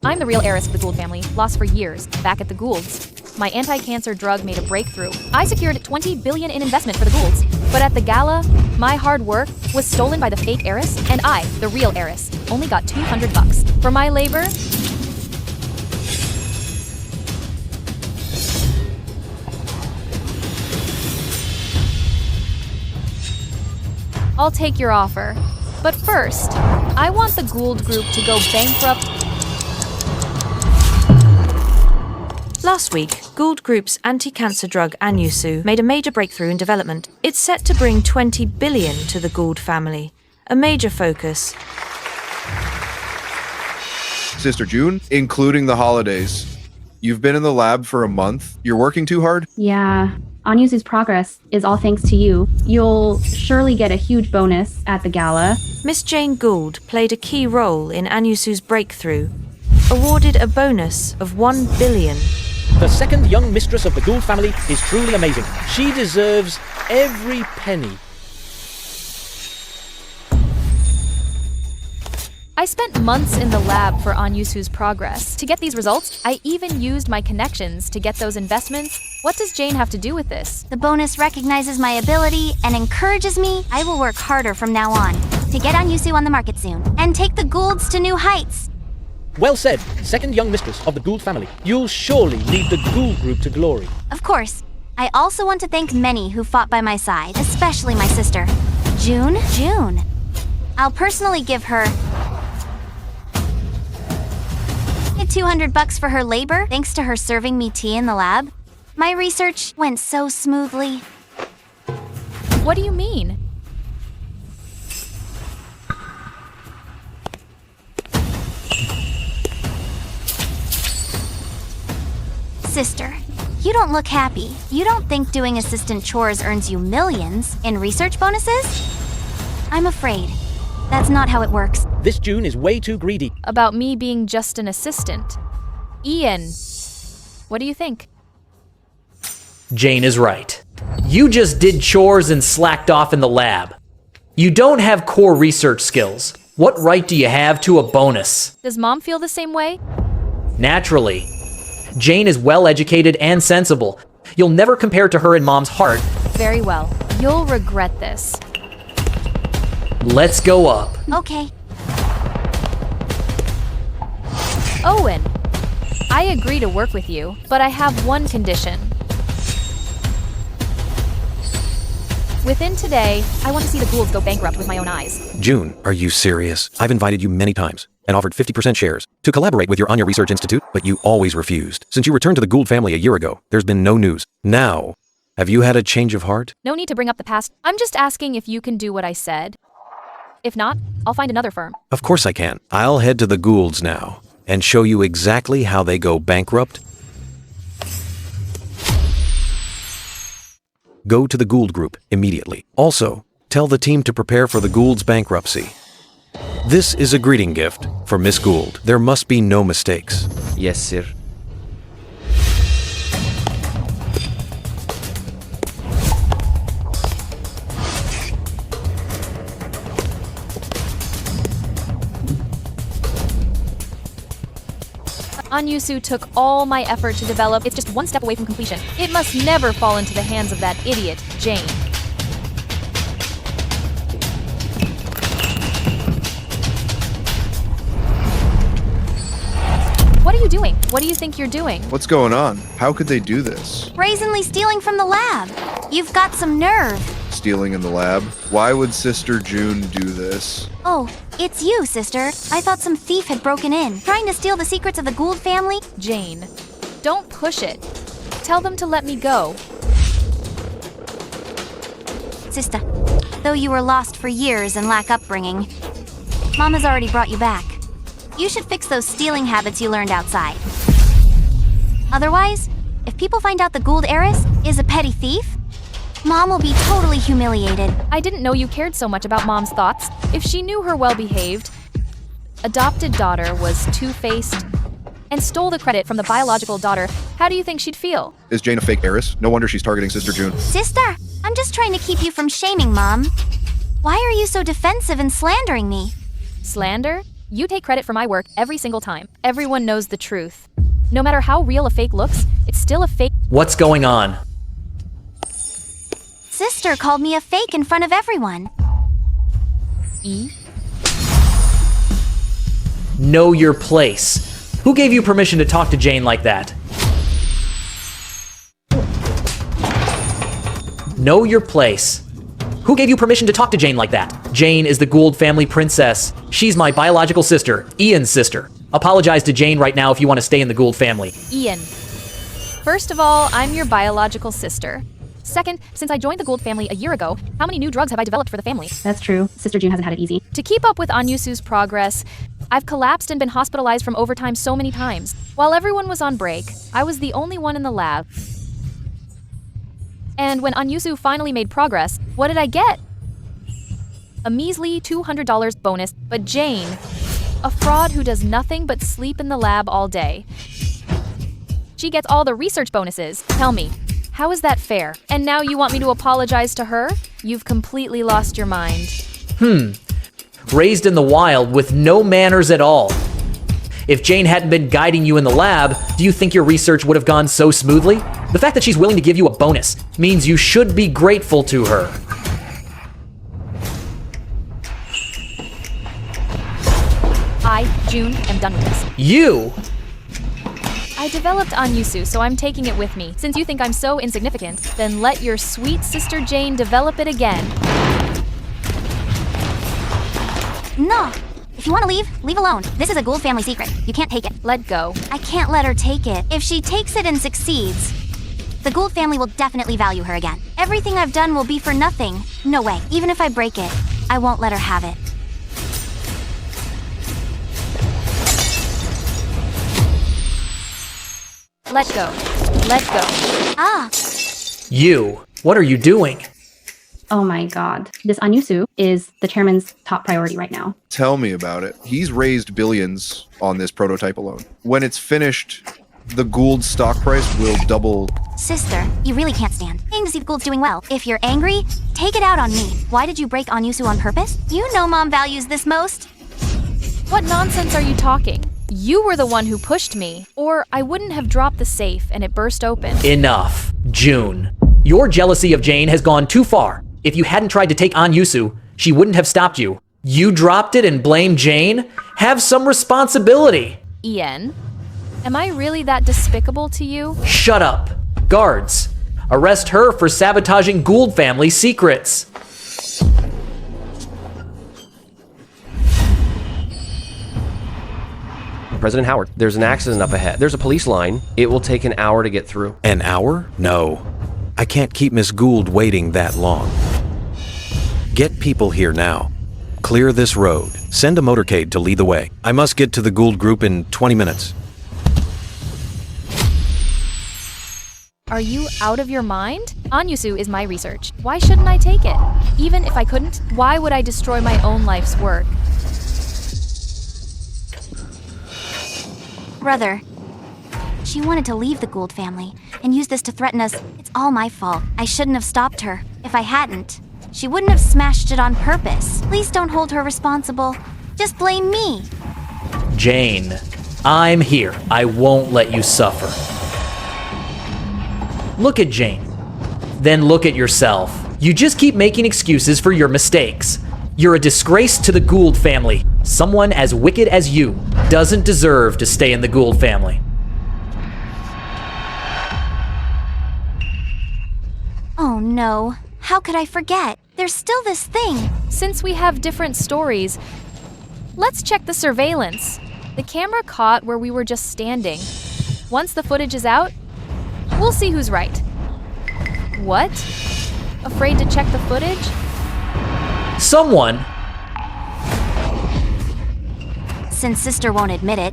I'm the real heiress of the Gould family, lost for years, back at the Goulds. My anti-cancer drug made a breakthrough. I secured $20 billion in investment for the Goulds. But at the gala, my hard work was stolen by the fake heiress, and I, the real heiress, only got $200. For my labor, I'll take your offer. But first, I want the Gould Group to go bankrupt. Last week, Gould Group's anti-cancer drug Anusu made a major breakthrough in development. It's set to bring $20 billion to the Gould family, a major focus. Sister June, including the holidays. You've been in the lab for a month. You're working too hard? Yeah. Anusu's progress is all thanks to you. You'll surely get a huge bonus at the gala. Miss Jane Gould played a key role in Anusu's breakthrough, awarded a bonus of $1 billion. The second young mistress of the Gould family is truly amazing. She deserves every penny. I spent months in the lab for Anusu's progress. To get these results, I even used my connections to get those investments. What does Jane have to do with this? The bonus recognizes my ability and encourages me. I will work harder from now on to get Anusu on the market soon and take the Goulds to new heights. Well said, second young mistress of the Gould family. You'll surely lead the Gould Group to glory. Of course. I also want to thank many who fought by my side, especially my sister, June. I'll personally give her $200 for her labor, thanks to her serving me tea in the lab. My research went so smoothly. What do you mean? Sister, you don't look happy. You don't think doing assistant chores earns you millions in research bonuses? I'm afraid that's not how it works. This June is way too greedy. About me being just an assistant. Ian, what do you think? Jane is right. You just did chores and slacked off in the lab. You don't have core research skills. What right do you have to a bonus? Does Mom feel the same way? Naturally. Jane is well-educated and sensible. You'll never compare to her in Mom's heart. Very well. You'll regret this. Let's go up. Okay. Owen, I agree to work with you, but I have one condition. Within today, I want to see the Goulds go bankrupt with my own eyes. June, are you serious? I've invited you many times and offered 50% shares to collaborate with your Anya Research Institute, but you always refused. Since you returned to the Gould family a year ago, there's been no news. Now, have you had a change of heart? No need to bring up the past. I'm just asking if you can do what I said. If not, I'll find another firm. Of course I can. I'll head to the Goulds now and show you exactly how they go bankrupt. Go to the Gould Group immediately. Also, tell the team to prepare for the Gould's bankruptcy. This is a greeting gift for Miss Gould. There must be no mistakes. Yes, sir. Anusu took all my effort to develop. It's just one step away from completion. It must never fall into the hands of that idiot, Jane. What are you doing? What do you think you're doing? What's going on? How could they do this? Brazenly stealing from the lab. You've got some nerve. Stealing in the lab? Why would Sister June do this? Oh, it's you, sister. I thought some thief had broken in, trying to steal the secrets of the Gould family. Jane, don't push it. Tell them to let me go. Sister, though you were lost for years and lack upbringing, Mom has already brought you back. You should fix those stealing habits you learned outside. Otherwise, if people find out the Gould heiress is a petty thief, Mom will be totally humiliated. I didn't know you cared so much about Mom's thoughts. If she knew her well-behaved, adopted daughter was two-faced and stole the credit from the biological daughter, how do you think she'd feel? Is Jane a fake heiress? No wonder she's targeting Sister June. Sister, I'm just trying to keep you from shaming Mom. Why are you so defensive and slandering me? Slander? You take credit for my work every single time. Everyone knows the truth. No matter how real a fake looks, it's still a fake. What's going on? Sister called me a fake in front of everyone. E? Know your place. Who gave you permission to talk to Jane like that? Know your place. Who gave you permission to talk to Jane like that? Jane is the Gould family princess. She's my biological sister, Ian's sister. Apologize to Jane right now if you want to stay in the Gould family. Ian. First of all, I'm your biological sister. Second, since I joined the Gould family a year ago, how many new drugs have I developed for the family? That's true. Sister June hasn't had it easy. To keep up with Anyusu's progress, I've collapsed and been hospitalized from overtime so many times. While everyone was on break, I was the only one in the lab. And when Anyusu finally made progress, what did I get? A measly $200 bonus, but Jane, a fraud who does nothing but sleep in the lab all day. She gets all the research bonuses. Tell me, how is that fair? And now you want me to apologize to her? You've completely lost your mind. Raised in the wild with no manners at all. If Jane hadn't been guiding you in the lab, do you think your research would have gone so smoothly? The fact that she's willing to give you a bonus means you should be grateful to her. I, June, am done with this. You? I developed Anyusu, so I'm taking it with me. Since you think I'm so insignificant, then let your sweet sister Jane develop it again. No. If you want to leave, leave alone. This is a Gould family secret. You can't take it. Let go. I can't let her take it. If she takes it and succeeds, the Gould family will definitely value her again. Everything I've done will be for nothing. No way. Even if I break it, I won't let her have it. Let go. Let go. Ah, You. What are you doing? Oh my god. This Anyusu is the chairman's top priority right now. Tell me about it. He's raised billions on this prototype alone. When it's finished, the Gould stock price will double. sister, you really can't stand aim to see the Gould's doing well. If you're angry, take it out on me. Why did you break Anyusu on purpose? You know Mom values this most. What nonsense are you talking? You were the one who pushed me, or I wouldn't have dropped the safe and it burst open. Enough, June. Your jealousy of Jane has gone too far. If you hadn't tried to take on Yusu, she wouldn't have stopped you. You dropped it and blamed Jane? Have some responsibility. Ian, am I really that despicable to you? Shut up. Guards, arrest her for sabotaging Gould family secrets. President Howard, there's an accident up ahead. There's a police line. It will take an hour to get through. An hour? No. I can't keep Miss Gould waiting that long. Get people here now. Clear this road. Send a motorcade to lead the way. I must get to the Gould group in 20 minutes. Are you out of your mind? Anyusu is my research. Why shouldn't I take it? Even if I couldn't, why would I destroy my own life's work? Brother, she wanted to leave the Gould family and use this to threaten us. It's all my fault. I shouldn't have stopped her. If I hadn't, she wouldn't have smashed it on purpose. Please don't hold her responsible. Just blame me. Jane, I'm here. I won't let you suffer. Look at Jane. Then look at yourself. You just keep making excuses for your mistakes. You're a disgrace to the Gould family. Someone as wicked as you doesn't deserve to stay in the Gould family. Oh no. How could I forget? There's still this thing. Since we have different stories, let's check the surveillance. The camera caught where we were just standing. Once the footage is out, we'll see who's right. What? Afraid to check the footage? Someone. Since Sister won't admit it,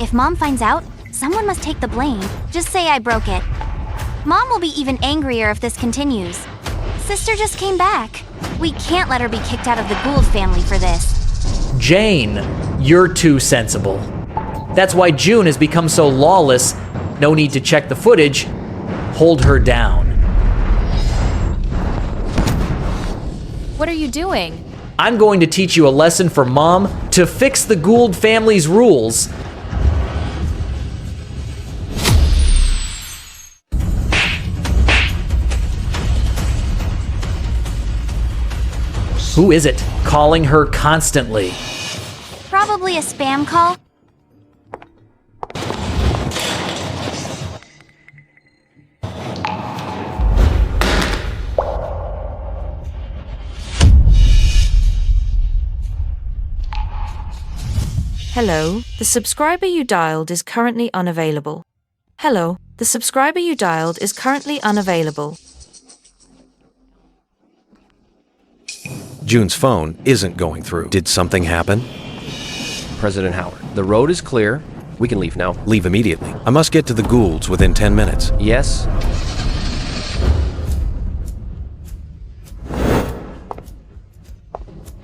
if Mom finds out, someone must take the blame. Just say I broke it. Mom will be even angrier if this continues. Sister just came back. We can't let her be kicked out of the Gould family for this. Jane, you're too sensible. That's why June has become so lawless. No need to check the footage. Hold her down. What are you doing? I'm going to teach you a lesson for Mom To fix the Gould family's rules, who is it calling her constantly? Probably a spam call. Hello, the subscriber you dialed is currently unavailable. Hello, the subscriber you dialed is currently unavailable. June's phone isn't going through. Did something happen? President Howard, the road is clear. We can leave now. Leave immediately. I must get to the Goulds within 10 minutes. Yes?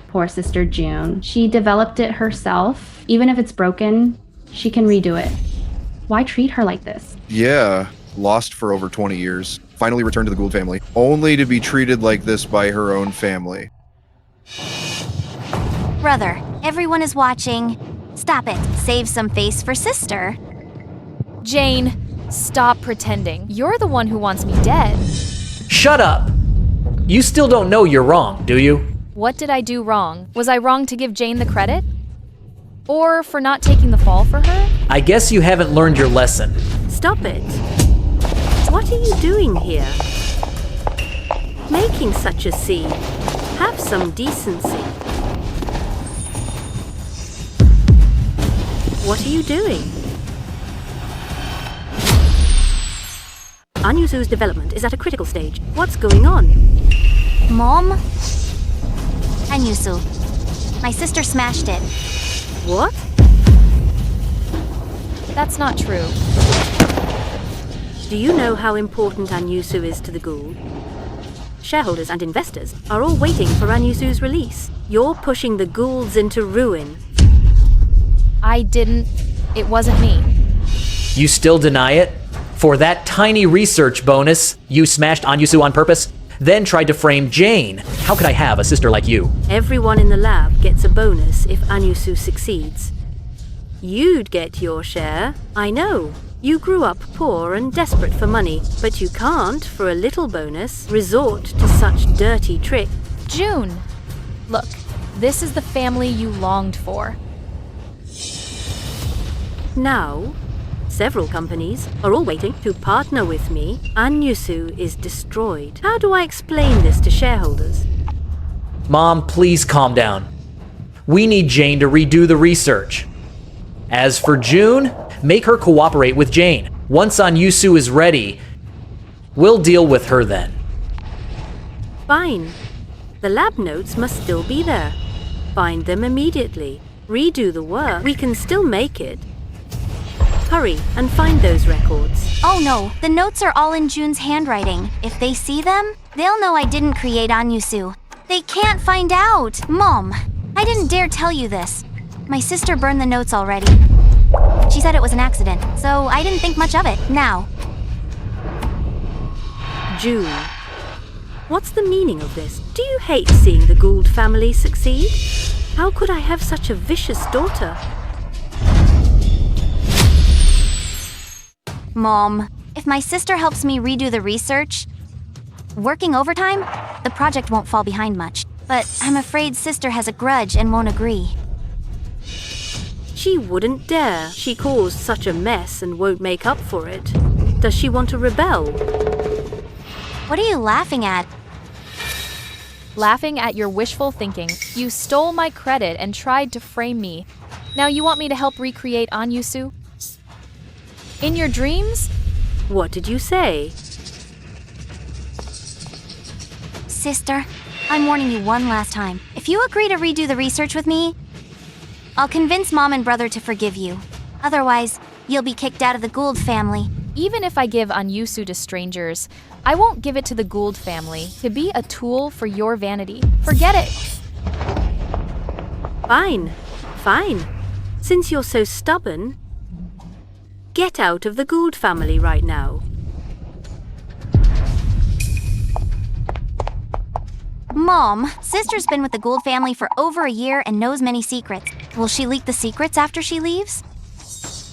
Poor Sister June. She developed it herself. Even if it's broken, she can redo it. Why treat her like this? Yeah, lost for over 20 years. Finally returned to the Gould family, only to be treated like this by her own family. Brother, everyone is watching. Stop it. Save some face for sister. Jane, stop pretending. You're the one who wants me dead. Shut up! You still don't know you're wrong, do you? What did I do wrong? Was I wrong to give Jane the credit? Or for not taking the fall for her? I guess you haven't learned your lesson. Stop it. What are you doing here? Making such a scene. Have some decency. What are you doing? Anyusu's development is at a critical stage. What's going on? Mom? Anyusu. My sister smashed it. What? That's not true. Do you know how important Anyusu is to the Gould? Shareholders and investors are all waiting for Anyusu's release. You're pushing the Goulds into ruin. I didn't. It wasn't me. You still deny it? For that tiny research bonus, you smashed Anyusu on purpose, then tried to frame Jane. How could I have a sister like you? Everyone in the lab gets a bonus if Anyusu succeeds. You'd get your share, I know. You grew up poor and desperate for money, but you can't, for a little bonus, resort to such dirty tricks. June, look, this is the family you longed for. Now, several companies are all waiting to partner with me. Anyusu is destroyed. How do I explain this to shareholders? Mom, please calm down. We need Jane to redo the research. As for June, make her cooperate with Jane. Once Anyusu is ready, we'll deal with her then. Fine. The lab notes must still be there. Find them immediately. Redo the work. We can still make it. Hurry and find those records. Oh no, the notes are all in June's handwriting. If they see them, they'll know I didn't create Anyusu. They can't find out. Mom, I didn't dare tell you this. My sister burned the notes already. She said it was an accident, so I didn't think much of it. Now. June. What's the meaning of this? Do you hate seeing the Gould family succeed? How could I have such a vicious daughter? Mom, if my sister helps me redo the research, working overtime, the project won't fall behind much. But I'm afraid sister has a grudge and won't agree. She wouldn't dare. She caused such a mess and won't make up for it. Does she want to rebel? What are you laughing at? Laughing at your wishful thinking. You stole my credit and tried to frame me. Now you want me to help recreate Anyusu? In your dreams? What did you say? Sister, I'm warning you one last time. If you agree to redo the research with me, I'll convince Mom and Brother to forgive you. Otherwise, you'll be kicked out of the Gould family. Even if I give Anyusu to strangers, I won't give it to the Gould family to be a tool for your vanity. Forget it. Fine. Fine. Since you're so stubborn, get out of the Gould family right now. Mom, sister's been with the Gould family for over a year and knows many secrets. Will she leak the secrets after she leaves?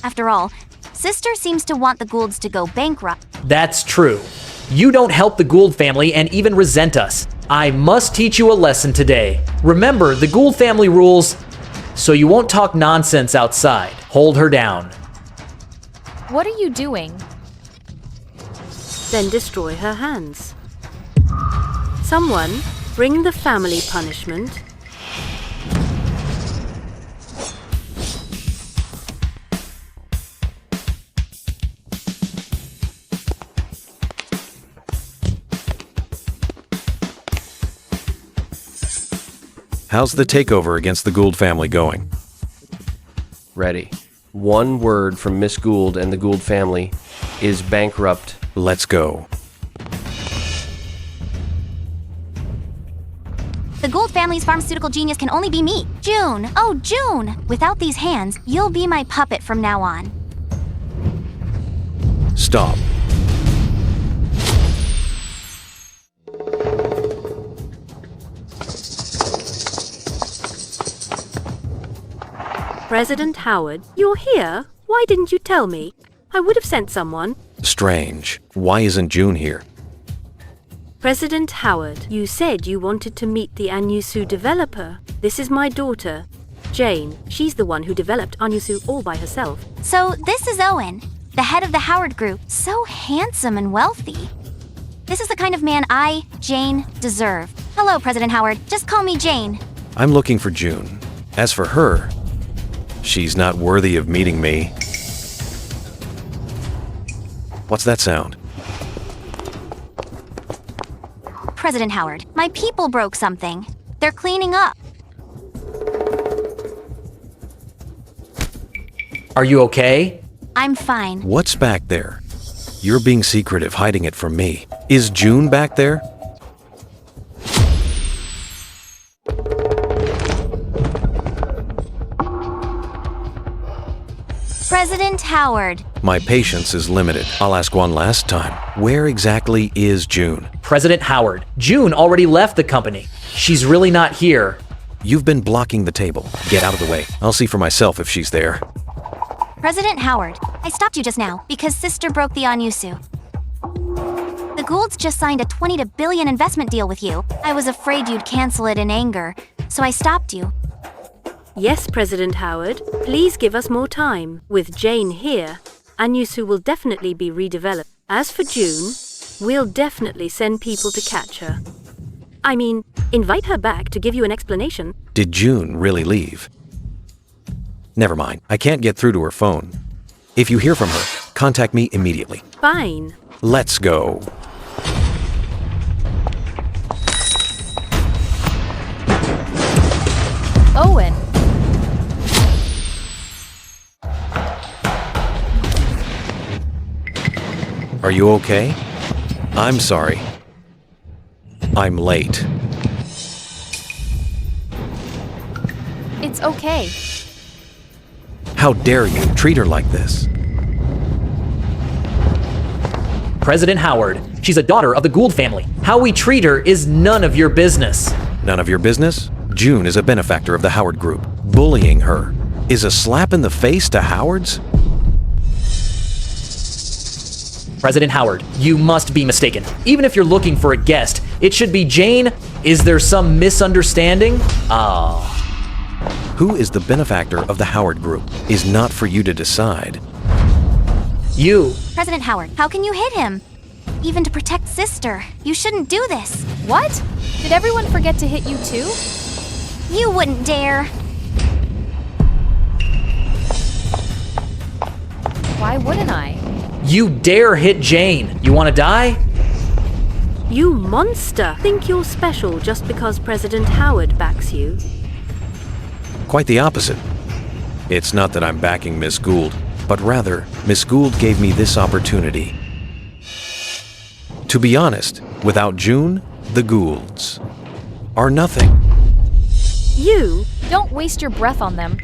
After all, Sister seems to want the Goulds to go bankrupt. That's true. You don't help the Gould family and even resent us. I must teach you a lesson today. Remember the Gould family rules, so you won't talk nonsense outside. Hold her down. What are you doing? Then destroy her hands. Someone bring the family punishment. How's the takeover against the Gould family going? Ready. One word from Miss Gould and the Gould family is bankrupt. Let's go. The Gould family's pharmaceutical genius can only be me, June. Oh, June! Without these hands, you'll be my puppet from now on. Stop. President Howard, you're here? Why didn't you tell me? I would have sent someone. Strange. Why isn't June here? President Howard, you said you wanted to meet the Anyusu developer. This is my daughter, Jane. She's the one who developed Anyusu all by herself. So this is Owen, the head of the Howard Group. So handsome and wealthy. This is the kind of man I, Jane, deserve. Hello, President Howard. Just call me Jane. I'm looking for June. As for her, she's not worthy of meeting me. What's that sound? President Howard, my people broke something. They're cleaning up. Are you okay? I'm fine. What's back there? You're being secretive, hiding it from me. Is June back there? President Howard. My patience is limited. I'll ask one last time. Where exactly is June? President Howard, June already left the company. She's really not here. You've been blocking the table. Get out of the way. I'll see for myself if she's there. President Howard, I stopped you just now because Sister broke the Anyusu. The Goulds just signed a $20 billion investment deal with you. I was afraid you'd cancel it in anger, so I stopped you. Yes, President Howard. Please give us more time. With Jane here, Anyusu will definitely be redeveloped. As for June, we'll definitely send people to catch her. I mean, invite her back to give you an explanation. Did June really leave? Never mind. I can't get through to her phone. If you hear from her, contact me immediately. Fine. Let's go. Owen. Are you okay? I'm sorry. I'm late. It's okay. How dare you treat her like this? President Howard, she's a daughter of the Gould family. How we treat her is none of your business. None of your business? June is a benefactor of the Howard Group. Bullying her is a slap in the face to Howards? President Howard, you must be mistaken. Even if you're looking for a guest, it should be Jane. Is there some misunderstanding? Who is the benefactor of the Howard Group is not for you to decide. You. President Howard, how can you hit him? Even to protect Sister, you shouldn't do this. What? Did everyone forget to hit you too? You wouldn't dare. Why wouldn't I? You dare hit Jane. You want to die? You monster! Think you're special just because President Howard backs you? Quite the opposite. It's not that I'm backing Miss Gould, but rather, Miss Gould gave me this opportunity. To be honest, without June, the Goulds are nothing. You? Don't waste your breath on them.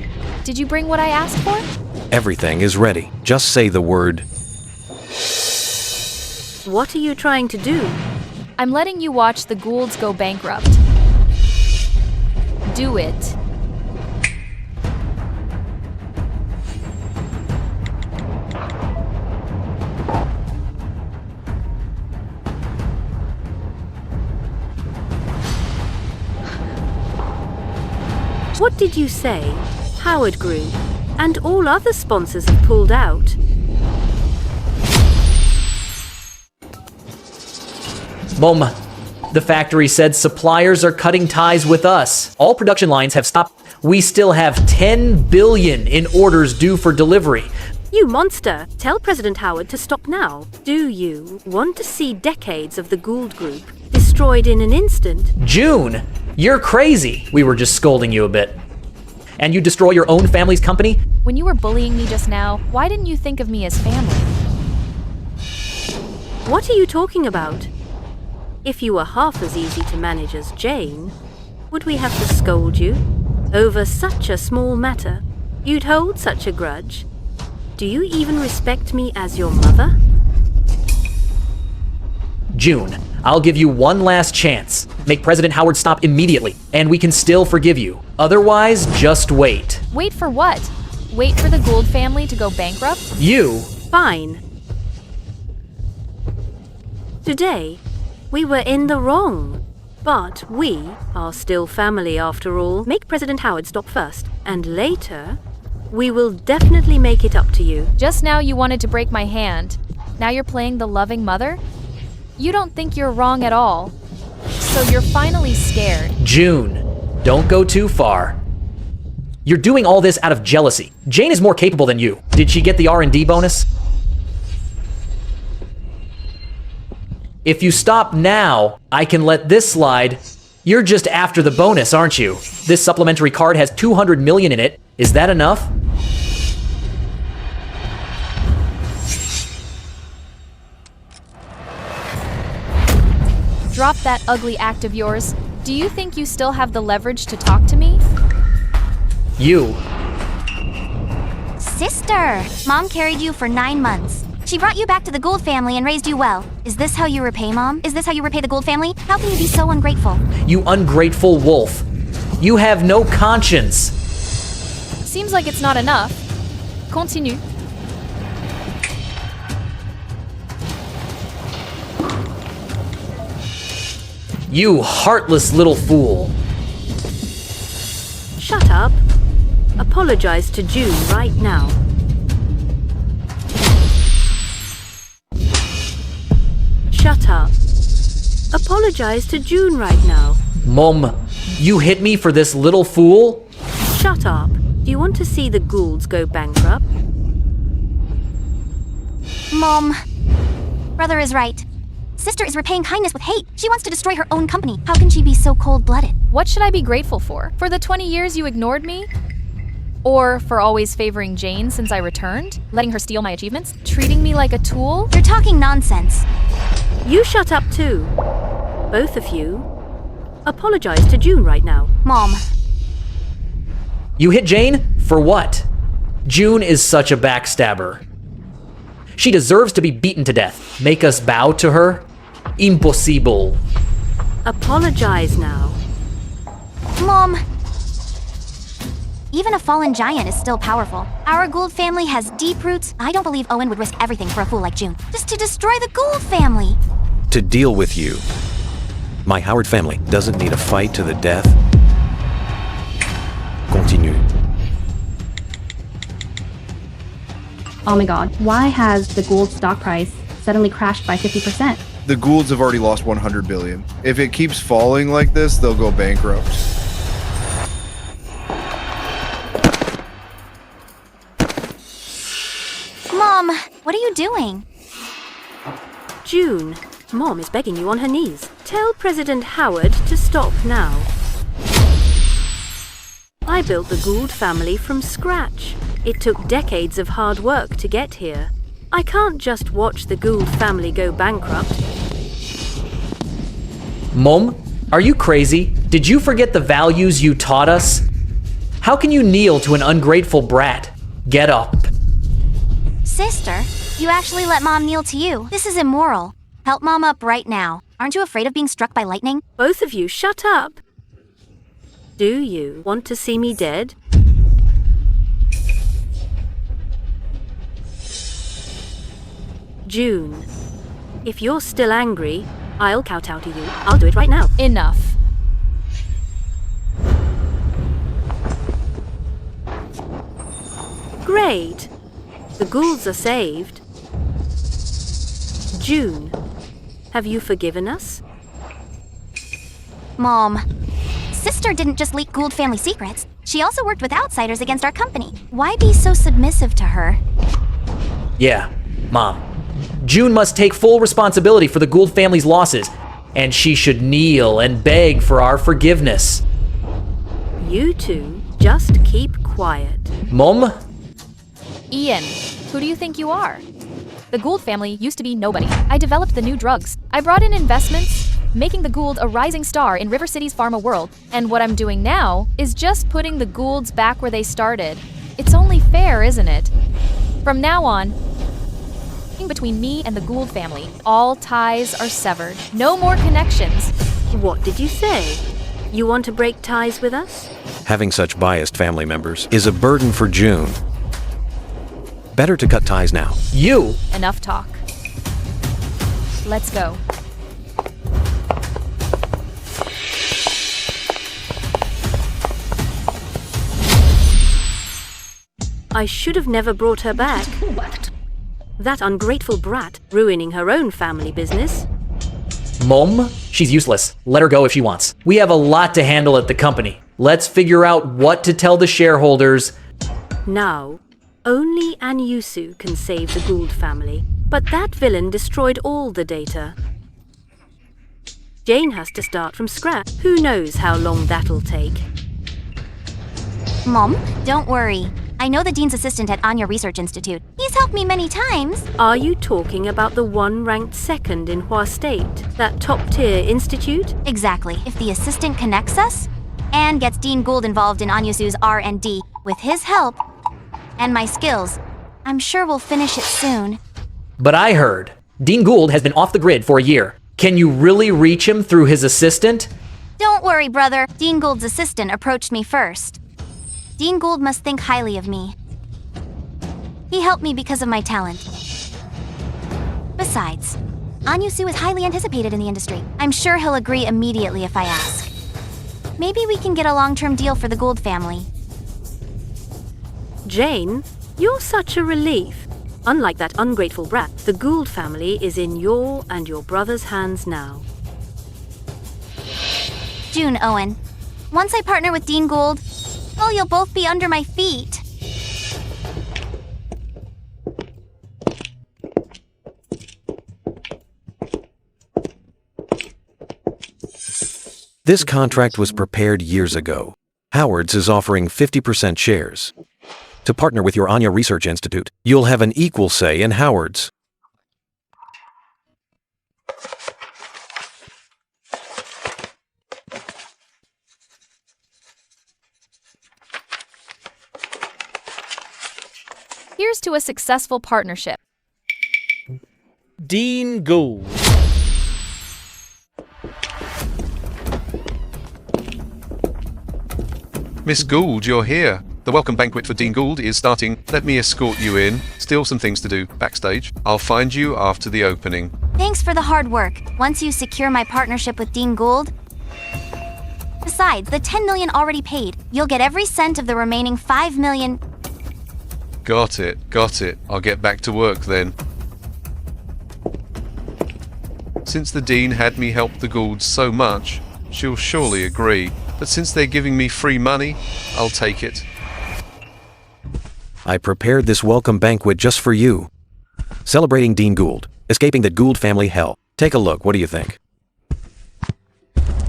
Did you bring what I asked for? Everything is ready. Just say the word. What are you trying to do? I'm letting you watch the Goulds go bankrupt. Do it. What did you say? Howard Group and all other sponsors have pulled out. Mom, the factory said suppliers are cutting ties with us. All production lines have stopped. We still have 10 billion in orders due for delivery. You monster! Tell President Howard to stop now. Do you want to see decades of the Gould Group destroyed in an instant? June, you're crazy. We were just scolding you a bit. And you destroy your own family's company? When you were bullying me just now, why didn't you think of me as family? What are you talking about? If you were half as easy to manage as Jane, would we have to scold you over such a small matter? You'd hold such a grudge? Do you even respect me as your mother? June, I'll give you one last chance. Make President Howard stop immediately, and we can still forgive you. Otherwise, just wait. Wait for what? Wait for the Gould family to go bankrupt? You? Fine. Today, we were in the wrong. But we are still family after all. Make President Howard stop first, and later, we will definitely make it up to you. Just now you wanted to break my hand. Now you're playing the loving mother? You don't think you're wrong at all. So you're finally scared. June, don't go too far. You're doing all this out of jealousy. Jane is more capable than you. Did she get the R&D bonus? If you stop now, I can let this slide. You're just after the bonus, aren't you? This supplementary card has 200 million in it. Is that enough? Drop that ugly act of yours. Do you think you still have the leverage to talk to me? You. Sister! Mom carried you for 9 months. She brought you back to the Gould family and raised you well. Is this how you repay, Mom? Is this how you repay the Gould family? How can you be so ungrateful? You ungrateful wolf. You have no conscience. Seems like it's not enough. Continue. You heartless little fool. Shut up. Apologize to June right now. Shut up. Apologize to June right now. Mom, you hit me for this little fool? Shut up. Do you want to see the Goulds go bankrupt? Mom. Brother is right. Sister is repaying kindness with hate. She wants to destroy her own company. How can she be so cold-blooded? What should I be grateful for? For the 20 years you ignored me? Or for always favoring Jane since I returned? Letting her steal my achievements? Treating me like a tool? You're talking nonsense. You shut up too. Both of you. Apologize to June right now. Mom. You hit Jane? For what? June is such a backstabber. She deserves to be beaten to death. Make us bow to her? Impossible. Apologize now. Mom. Even a fallen giant is still powerful. Our Gould family has deep roots. I don't believe Owen would risk everything for a fool like June. Just to destroy the Gould family. To deal with you. My Howard family doesn't need a fight to the death. Continue. Oh my god, why has the Gould stock price suddenly crashed by 50%? The Goulds have already lost 100 billion. If it keeps falling like this, they'll go bankrupt. Mom, what are you doing? June, Mom is begging you on her knees. Tell President Howard to stop now. I built the Gould family from scratch. It took decades of hard work to get here. I can't just watch the Gould family go bankrupt. Mom, are you crazy? Did you forget the values you taught us? How can you kneel to an ungrateful brat? Get up. Sister, you actually let Mom kneel to you. This is immoral. Help Mom up right now. Aren't you afraid of being struck by lightning? Both of you, shut up. Do you want to see me dead? June, if you're still angry, I'll kowtow to you. I'll do it right now. Enough. Great. The Goulds are saved. June, have you forgiven us? Mom, Sister didn't just leak Gould family secrets. She also worked with outsiders against our company. Why be so submissive to her? Yeah, Mom. June must take full responsibility for the Gould family's losses, and she should kneel and beg for our forgiveness. You two just keep quiet. Mom? Ian, who do you think you are? The Gould family used to be nobody. I developed the new drugs. I brought in investments, making the Gould a rising star in River City's pharma world. And what I'm doing now is just putting the Goulds back where they started. It's only fair, isn't it? From now on, between me and the Gould family, all ties are severed. No more connections. What did you say? You want to break ties with us? Having such biased family members is a burden for June. Better to cut ties now. You! Enough talk. Let's go. I should have never brought her back. That ungrateful brat ruining her own family business. Mom? She's useless. Let her go if she wants. We have a lot to handle at the company. Let's figure out what to tell the shareholders. Now, only Anyusu can save the Gould family. But that villain destroyed all the data. Jane has to start from scratch. Who knows how long that'll take? Mom, don't worry. I know the Dean's assistant at Anya Research Institute. He's helped me many times. Are you talking about the one ranked second in Hua State? That top-tier institute? Exactly. If the assistant connects us and gets Dean Gould involved in Anyusu's R&D, with his help and my skills, I'm sure we'll finish it soon. But I heard Dean Gould has been off the grid for a year. Can you really reach him through his assistant? Don't worry, brother. Dean Gould's assistant approached me first. Dean Gould must think highly of me. He helped me because of my talent. Besides, Anyusu is highly anticipated in the industry. I'm sure he'll agree immediately if I ask. Maybe we can get a long-term deal for the Gould family. Jane, you're such a relief. Unlike that ungrateful brat, the Gould family is in your and your brother's hands now. June, Owen. Once I partner with Dean Gould, oh, you'll both be under my feet. This contract was prepared years ago. Howard's is offering 50% shares. To partner with your Anya Research Institute, you'll have an equal say in Howard's. Here's to a successful partnership. Dean Gould. Miss Gould, you're here. The welcome banquet for Dean Gould is starting. Let me escort you in. Still some things to do backstage. I'll find you after the opening. Thanks for the hard work. Once you secure my partnership with Dean Gould, besides the 10 million already paid, you'll get every cent of the remaining 5 million. Got it. I'll get back to work then. Since the Dean had me help the Goulds so much, she'll surely agree. But since they're giving me free money, I'll take it. I prepared this welcome banquet just for you. Celebrating Dean Gould, escaping the Gould family hell. Take a look, what do you think?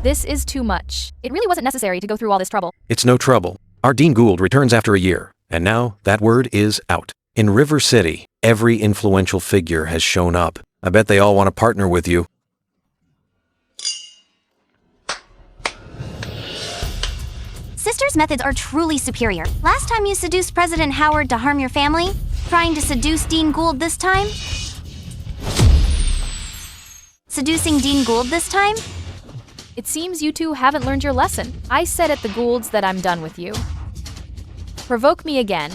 This is too much. It really wasn't necessary to go through all this trouble. It's no trouble. Our Dean Gould returns after a year, and now that word is out. In River City, every influential figure has shown up. I bet they all want to partner with you. Sister's methods are truly superior. Last time you seduced President Howard to harm your family, trying to seduce Dean Gould this time? Seducing Dean Gould this time? It seems you two haven't learned your lesson. I said at the Goulds that I'm done with you. Provoke me again,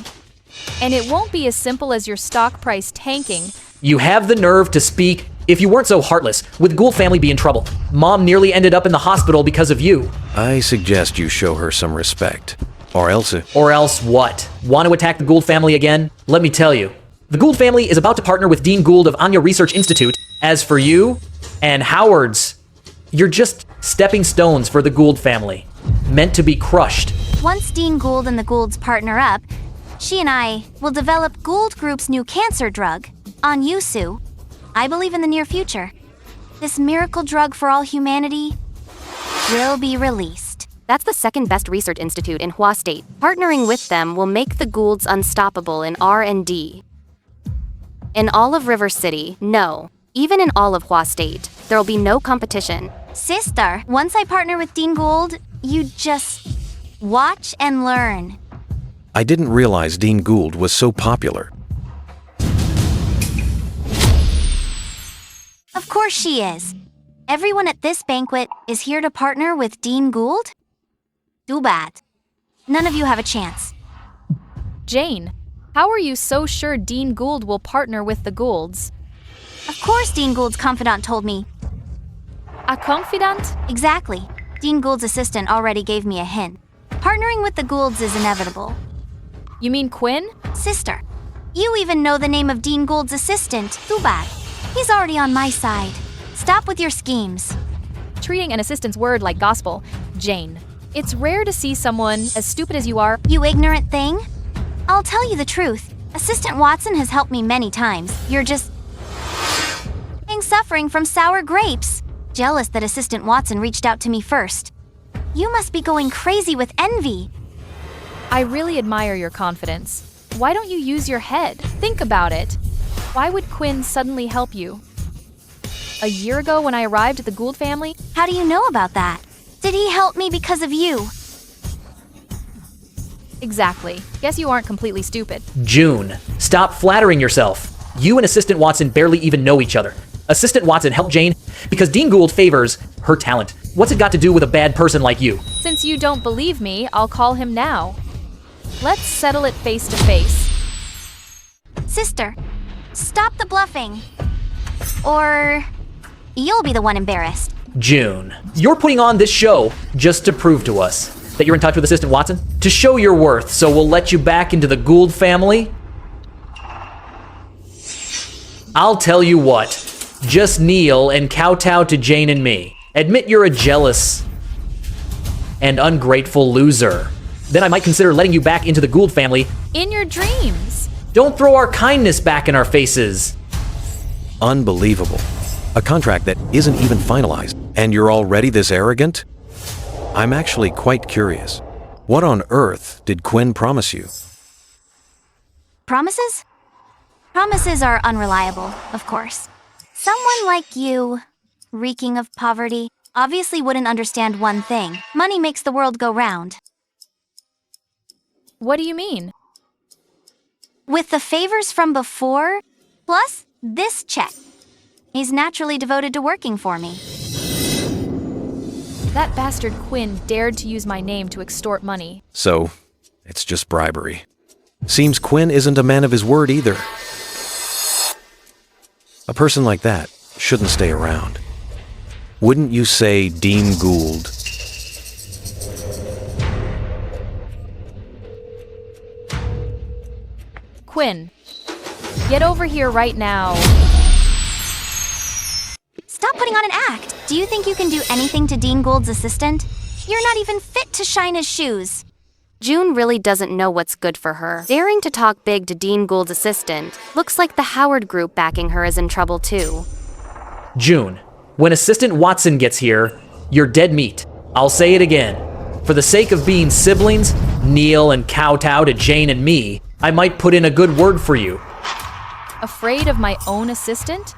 and it won't be as simple as your stock price tanking. You have the nerve to speak. If you weren't so heartless, would Gould family be in trouble? Mom nearly ended up in the hospital because of you. I suggest you show her some respect. Or else Or else what? Want to attack the Gould family again? Let me tell you. The Gould family is about to partner with Dean Gould of Anya Research Institute. As for you and Howard's, you're just stepping stones for the Gould family, meant to be crushed. Once Dean Gould and the Goulds partner up, she and I will develop Gould Group's new cancer drug, Anyusu. I believe in the near future. This miracle drug for all humanity will be released. That's the second best research institute in Hua State. Partnering with them will make the Goulds unstoppable in R&D. In all of River City, no. Even in all of Hua State, there will be no competition. Sister, once I partner with Dean Gould, you just watch and learn. I didn't realize Dean Gould was so popular. Of course she is. Everyone at this banquet is here to partner with Dean Gould? Too bad. None of you have a chance. Jane, how are you so sure Dean Gould will partner with the Goulds? Of course Dean Gould's confidant told me. A confidant? Exactly. Dean Gould's assistant already gave me a hint. Partnering with the Goulds is inevitable. You mean Quinn? Sister, you even know the name of Dean Gould's assistant. Too bad. He's already on my side. Stop with your schemes. Treating an assistant's word like gospel. Jane, it's rare to see someone as stupid as you are. You ignorant thing. I'll tell you the truth. Assistant Watson has helped me many times. You're just suffering from sour grapes. Jealous that Assistant Watson reached out to me first. You must be going crazy with envy. I really admire your confidence. Why don't you use your head? Think about it. Why would Quinn suddenly help you? A year ago when I arrived at the Gould family? How do you know about that? Did he help me because of you? Exactly. Guess you aren't completely stupid. June, stop flattering yourself. You and Assistant Watson barely even know each other. Assistant Watson helped Jane because Dean Gould favors her talent. What's it got to do with a bad person like you? Since you don't believe me, I'll call him now. Let's settle it face to face. Sister, stop the bluffing. Or you'll be the one embarrassed. June, you're putting on this show just to prove to us that you're in touch with Assistant Watson? To show your worth, so we'll let you back into the Gould family? I'll tell you what. Just kneel and kowtow to Jane and me. Admit you're a jealous and ungrateful loser. Then I might consider letting you back into the Gould family. In your dreams. Don't throw our kindness back in our faces. Unbelievable. A contract that isn't even finalized, and you're already this arrogant? I'm actually quite curious. What on earth did Quinn promise you? Promises? Promises are unreliable, of course. Someone like you, reeking of poverty, obviously wouldn't understand one thing. Money makes the world go round. What do you mean? With the favors from before, plus this check, he's naturally devoted to working for me. That bastard Quinn dared to use my name to extort money. So, it's just bribery. Seems Quinn isn't a man of his word either. A person like that shouldn't stay around. Wouldn't you say Dean Gould? Quinn, get over here right now. Stop putting on an act. Do you think you can do anything to Dean Gould's assistant? You're not even fit to shine his shoes. June really doesn't know what's good for her. Daring to talk big to Dean Gould's assistant, looks like the Howard group backing her is in trouble too. June, when Assistant Watson gets here, you're dead meat. I'll say it again. For the sake of being siblings, kneel and kowtow to Jane and me, I might put in a good word for you. Afraid of my own assistant?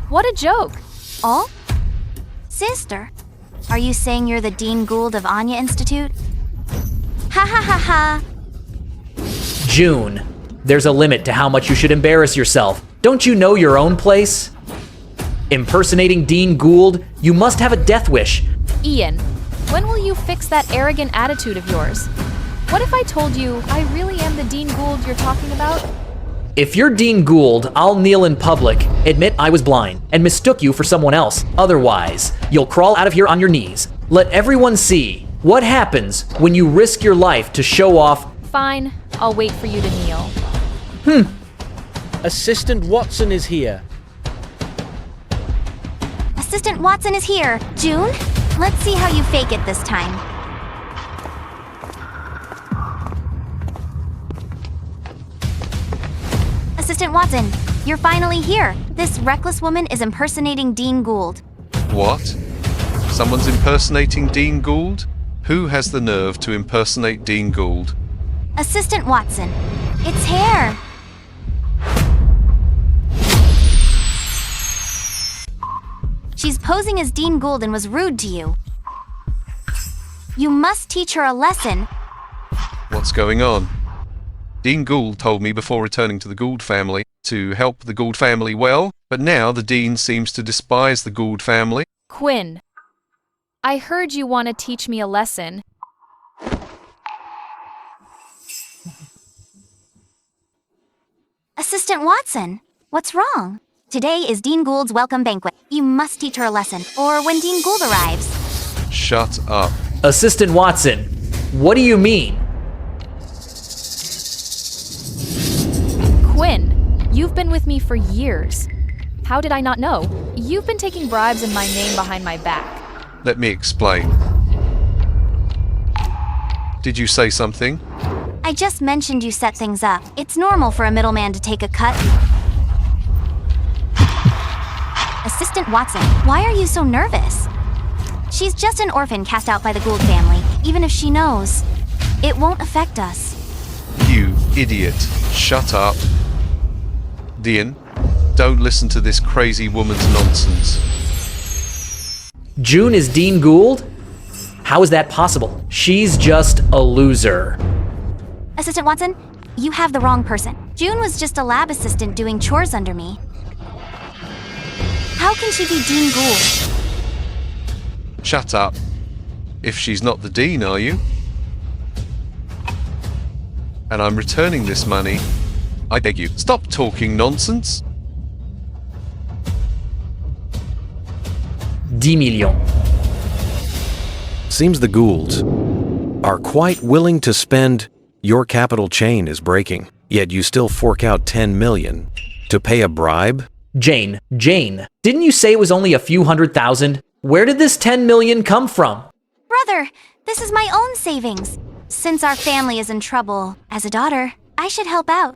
What a joke. Oh? Sister, are you saying you're the Dean Gould of Anya Institute? Ha ha ha ha. June, there's a limit to how much you should embarrass yourself. Don't you know your own place? Impersonating Dean Gould, you must have a death wish. Ian, when will you fix that arrogant attitude of yours? What if I told you I really am the Dean Gould you're talking about? If you're Dean Gould, I'll kneel in public, admit I was blind, and mistook you for someone else. Otherwise, you'll crawl out of here on your knees. Let everyone see What happens when you risk your life to show off? Fine, I'll wait for you to kneel. Assistant Watson is here. Assistant Watson is here. June, let's see how you fake it this time. Assistant Watson, you're finally here. This reckless woman is impersonating Dean Gould. What? Someone's impersonating Dean Gould? Who has the nerve to impersonate Dean Gould? Assistant Watson, it's hair. She's posing as Dean Gould and was rude to you. You must teach her a lesson. What's going on? Dean Gould told me before returning to the Gould family to help the Gould family well, but now the Dean seems to despise the Gould family. Quinn, I heard you want to teach me a lesson. Assistant Watson, what's wrong? Today is Dean Gould's welcome banquet. You must teach her a lesson, or when Dean Gould arrives. Shut up. Assistant Watson, what do you mean? Quinn, you've been with me for years. How did I not know? You've been taking bribes in my name behind my back. Let me explain. Did you say something? I just mentioned you set things up. It's normal for a middleman to take a cut. Assistant Watson, why are you so nervous? She's just an orphan cast out by the Gould family. Even if she knows, it won't affect us. You idiot. Shut up. Dean, don't listen to this crazy woman's nonsense. June is Dean Gould? How is that possible? She's just a loser. Assistant Watson, you have the wrong person. June was just a lab assistant doing chores under me. How can she be Dean Gould? Shut up. If she's not the Dean, are you? And I'm returning this money. I beg you, stop talking nonsense. 10 millions. Seems the Goulds are quite willing to spend. Your capital chain is breaking, yet you still fork out 10 million to pay a bribe? Jane, didn't you say it was only a few $100,000? Where did this 10 million come from? Brother, this is my own savings. Since our family is in trouble, as a daughter, I should help out.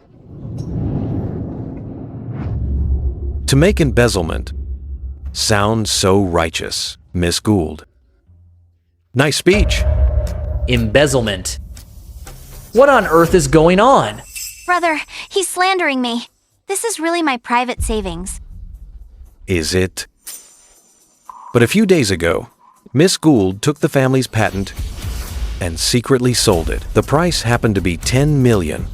To make embezzlement sound so righteous, Miss Gould. Nice speech. Embezzlement. What on earth is going on? Brother, he's slandering me. This is really my private savings. Is it? But a few days ago, Miss Gould took the family's patent and secretly sold it. The price happened to be 10 million.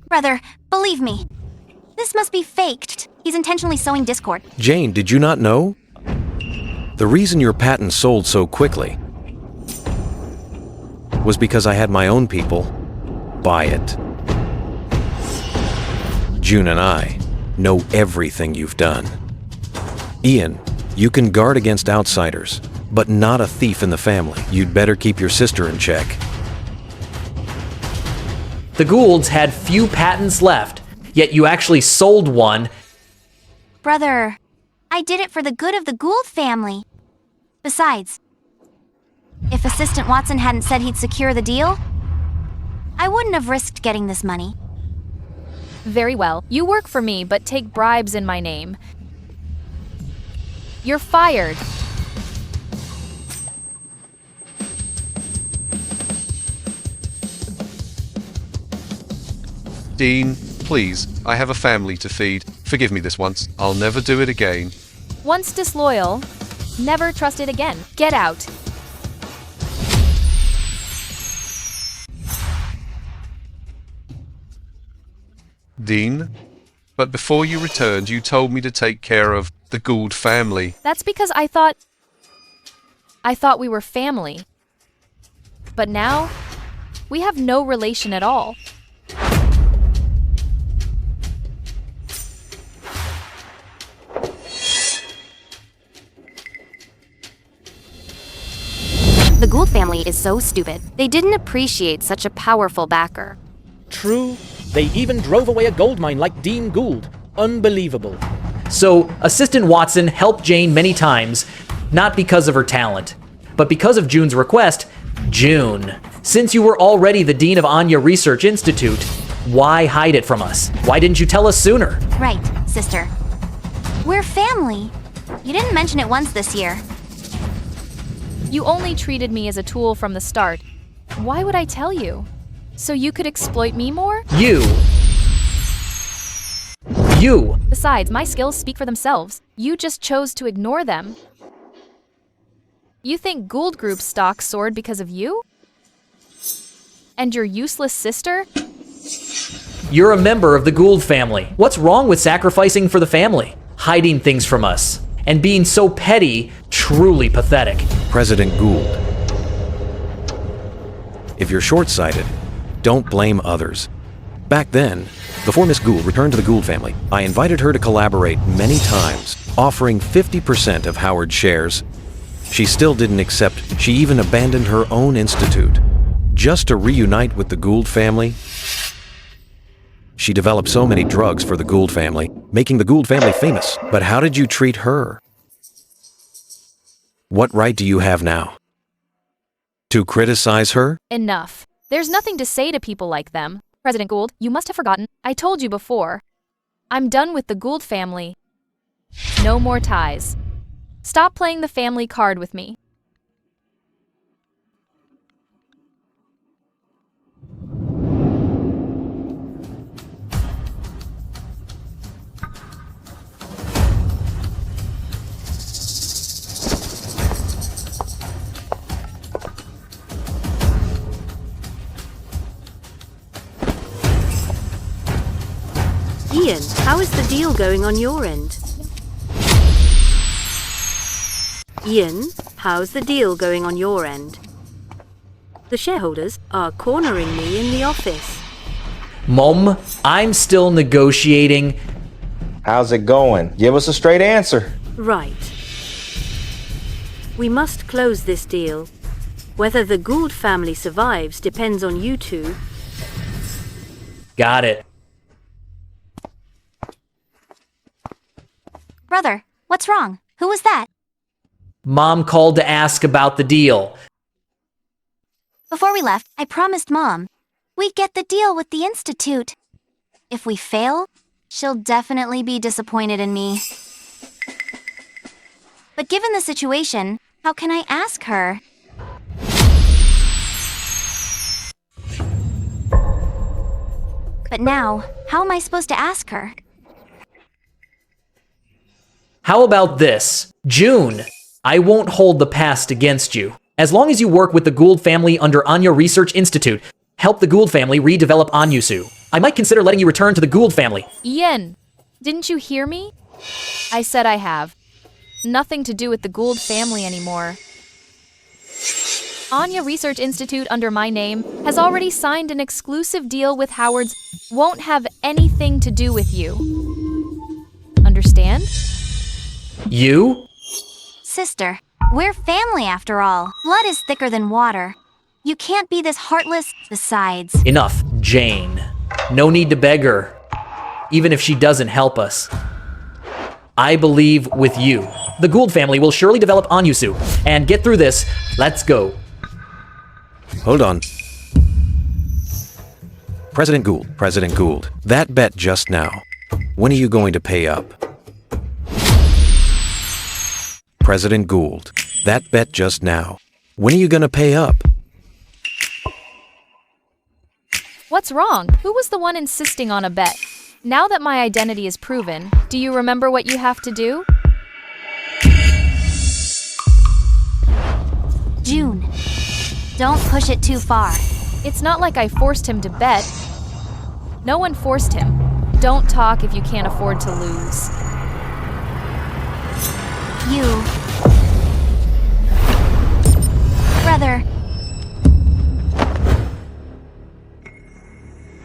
Brother, believe me. This must be faked. He's intentionally sowing discord. Jane, did you not know? The reason your patent sold so quickly was because I had my own people buy it. June and I know everything you've done. Ian, you can guard against outsiders, but not a thief in the family. You'd better keep your sister in check. The Goulds had few patents left, yet you actually sold one. Brother, I did it for the good of the Gould family. Besides, if Assistant Watson hadn't said he'd secure the deal, I wouldn't have risked getting this money. Very well. You work for me, but take bribes in my name. You're fired. Dean, please, I have a family to feed. Forgive me this once. I'll never do it again. Once disloyal, never trusted again. Get out. Dean, but before you returned, you told me to take care of the Gould family. That's because I thought we were family. But now, we have no relation at all. The Gould family is so stupid. They didn't appreciate such a powerful backer. True, they even drove away a gold mine like Dean Gould. Unbelievable. So, Assistant Watson helped Jane many times, not because of her talent, but because of June's request. June, since you were already the Dean of Anya Research Institute, why hide it from us? Why didn't you tell us sooner? Right, sister. We're family. You didn't mention it once this year. You only treated me as a tool from the start. Why would I tell you? So you could exploit me more? You. Besides, my skills speak for themselves. You just chose to ignore them. You think Gould Group's stock soared because of you? And your useless sister? You're a member of the Gould family. What's wrong with sacrificing for the family? Hiding things from us? And being so petty, truly pathetic. President Gould. If you're short-sighted, don't blame others. Back then, before Miss Gould returned to the Gould family, I invited her to collaborate many times, offering 50% of Howard's shares. She still didn't accept. She even abandoned her own institute, just to reunite with the Gould family. She developed so many drugs for the Gould family, making the Gould family famous. But how did you treat her? What right do you have now? To criticize her? Enough. There's nothing to say to people like them. President Gould, you must have forgotten. I told you before. I'm done with the Gould family. No more ties. Stop playing the family card with me. Ian, how is the deal going on your end? Ian, how's the deal going on your end? The shareholders are cornering me in the office. Mom, I'm still negotiating. How's it going? Give us a straight answer. Right. We must close this deal. Whether the Gould family survives depends on you two. Got it. Brother, what's wrong? Who was that? Mom called to ask about the deal. Before we left, I promised Mom we'd get the deal with the Institute. If we fail, she'll definitely be disappointed in me. But given the situation, how can I ask her? But now, how am I supposed to ask her? How about this? June, I won't hold the past against you. As long as you work with the Gould family under Anya Research Institute, help the Gould family redevelop Anyusu, I might consider letting you return to the Gould family. Ian, didn't you hear me? I said I have. Nothing to do with the Gould family anymore. Anya Research Institute under my name has already signed an exclusive deal with Howard's. Won't have anything to do with you. Understand? You? Sister, we're family after all. Blood is thicker than water. You can't be this heartless. Besides, Enough, Jane. No need to beg her, even if she doesn't help us. I believe with you. The Gould family will surely develop Anyusu. And get through this. Let's go. Hold on. President Gould, that bet just now. When are you going to pay up? President Gould, that bet just now. When are you gonna pay up? What's wrong? Who was the one insisting on a bet? Now that my identity is proven, do you remember what you have to do? June, don't push it too far. It's not like I forced him to bet. No one forced him. Don't talk if you can't afford to lose. You... Brother...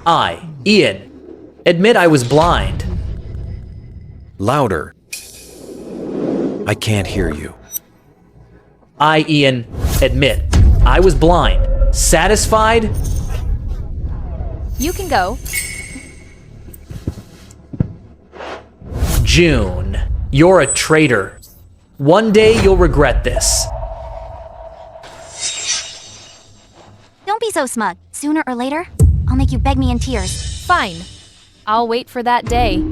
I, Ian, admit I was blind. Louder. I can't hear you. I, Ian, admit I was blind. Satisfied? You can go. June, you're a traitor. One day you'll regret this. Don't be so smug. Sooner or later, I'll make you beg me in tears. Fine. I'll wait for that day.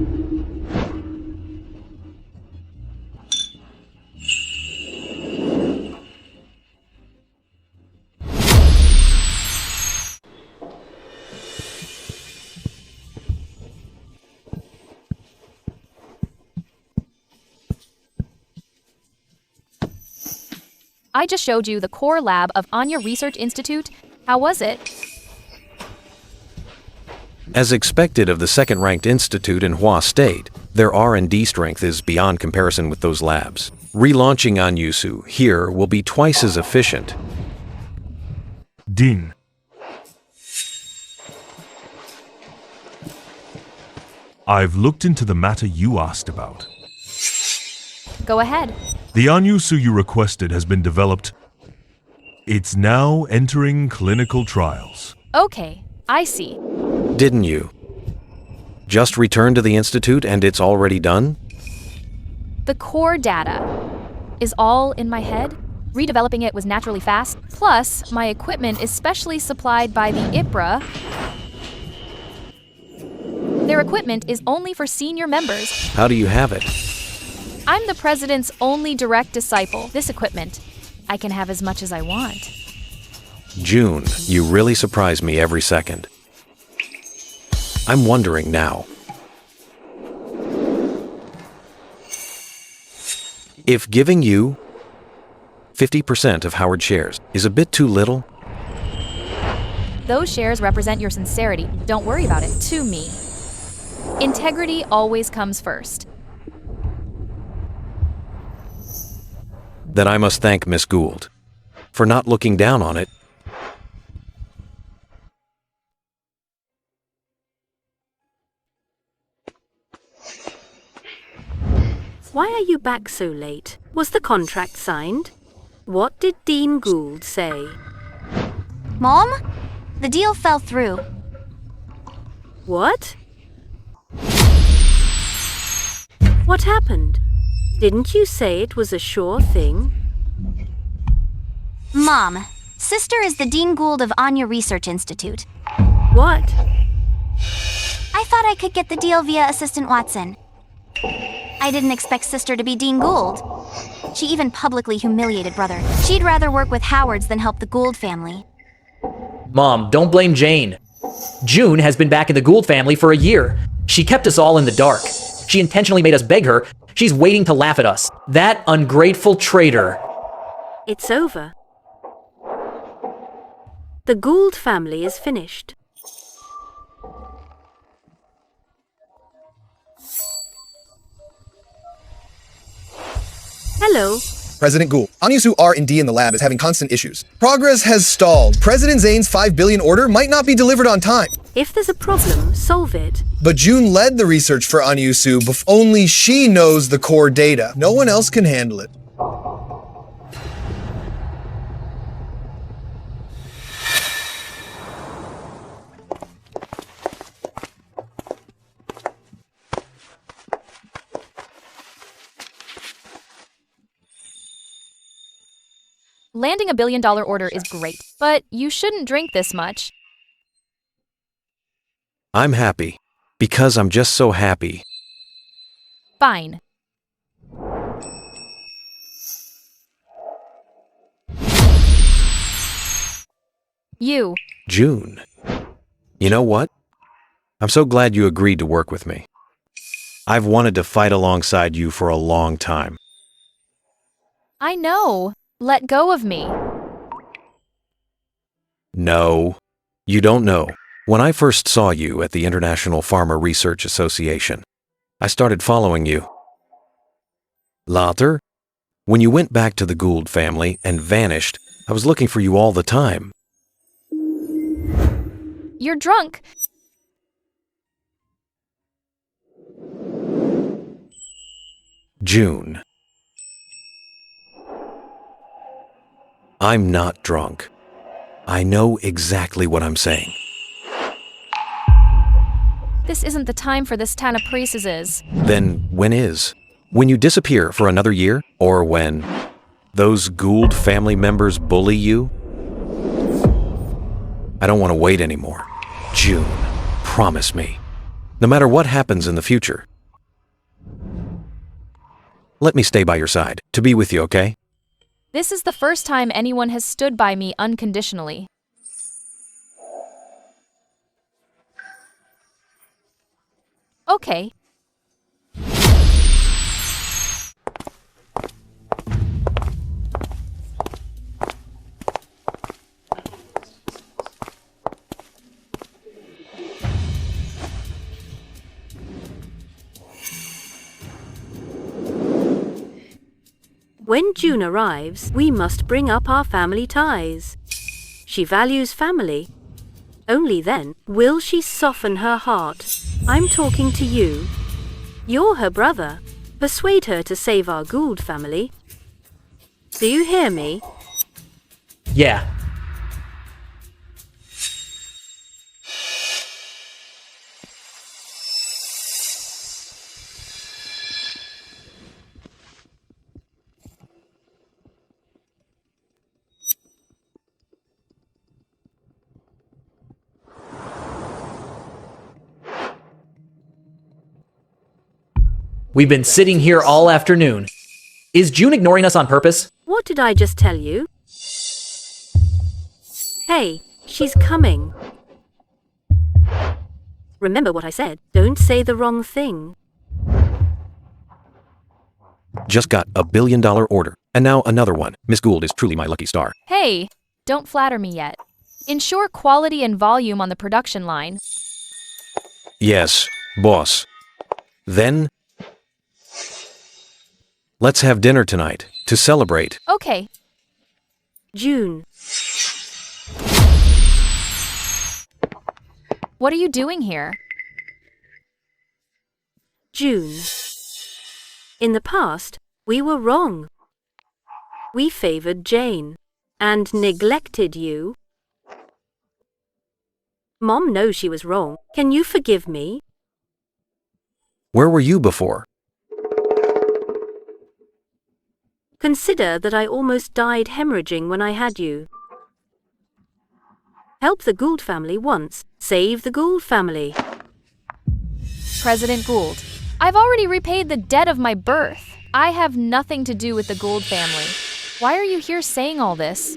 I just showed you the core lab of Anya Research Institute. How was it? As expected of the second-ranked institute in Hua State, their R&D strength is beyond comparison with those labs. Relaunching Anyusu here will be twice as efficient. Dean. I've looked into the matter you asked about. Go ahead. The Anyusu you requested has been developed. It's now entering clinical trials. Okay, I see. Didn't you? Just return to the institute and it's already done? The core data is all in my head. Redeveloping it was naturally fast. Plus, my equipment is specially supplied by the IPRA. Their equipment is only for senior members. How do you have it? I'm the president's only direct disciple. This equipment, I can have as much as I want. June, you really surprise me every second. I'm wondering now. If giving you 50% of Howard shares is a bit too little, Those shares represent your sincerity. Don't worry about it. To me. Integrity always comes first. then I must thank Miss Gould for not looking down on it. Why are you back so late? Was the contract signed? What did Dean Gould say? Mom? The deal fell through. What? What happened? Didn't you say it was a sure thing? Mom, Sister is the Dean Gould of Anya Research Institute. What? I thought I could get the deal via Assistant Watson. I didn't expect Sister to be Dean Gould. She even publicly humiliated Brother. She'd rather work with Howards than help the Gould family. Mom, don't blame Jane. June has been back in the Gould family for a year. She kept us all in the dark. She intentionally made us beg her. She's waiting to laugh at us. That ungrateful traitor. It's over. The Gould family is finished. Hello. President Gould, Anyusu R&D in the lab is having constant issues. Progress has stalled. President Zane's $5 billion order might not be delivered on time. If there's a problem, solve it. But June led the research for Anyusu, only she knows the core data. No one else can handle it. Landing $1 billion order is great, but you shouldn't drink this much. I'm happy. Because I'm just so happy. Fine. You. June. You know what? I'm so glad you agreed to work with me. I've wanted to fight alongside you for a long time. I know. Let go of me. No, you don't know. When I first saw you at the International Pharma Research Association, I started following you. Later, when you went back to the Gould family and vanished, I was looking for you all the time. You're drunk. June. I'm not drunk. I know exactly what I'm saying. This isn't the time for this Tana priestesses. Then when is? When you disappear for another year? Or when those Gould family members bully you? I don't want to wait anymore. June, promise me. No matter what happens in the future. Let me stay by your side, to be with you, okay? This is the first time anyone has stood by me unconditionally. Okay. When June arrives, we must bring up our family ties. She values family. Only then will she soften her heart. I'm talking to you. You're her brother. Persuade her to save our Gould family. Do you hear me? Yeah. We've been sitting here all afternoon. Is June ignoring us on purpose? What did I just tell you? Hey, she's coming. Remember what I said. Don't say the wrong thing. Just got a $1 billion order. And now another one. Miss Gould is truly my lucky star. Hey, don't flatter me yet. Ensure quality and volume on the production line. Yes, boss. Then let's have dinner tonight to celebrate. Okay. June. What are you doing here? June. In the past, we were wrong. We favored Jane and neglected you. Mom knows she was wrong. Can you forgive me? Where were you before? Consider that I almost died hemorrhaging when I had you. Help the Gould family once. Save the Gould family. President Gould, I've already repaid the debt of my birth. I have nothing to do with the Gould family. Why are you here saying all this?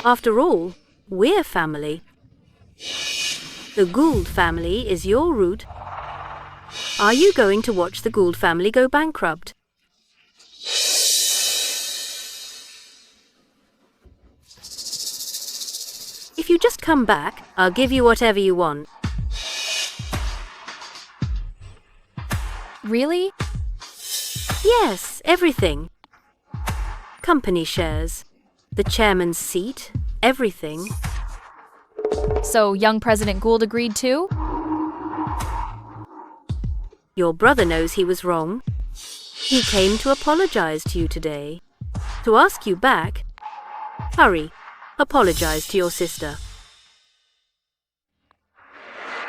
After all, we're family. The Gould family is your root. Are you going to watch the Gould family go bankrupt? If you just come back, I'll give you whatever you want. Really? Yes, everything. Company shares, the chairman's seat, everything. So young President Gould agreed too? Your brother knows he was wrong. He came to apologize to you today. To ask you back. Hurry, apologize to your sister.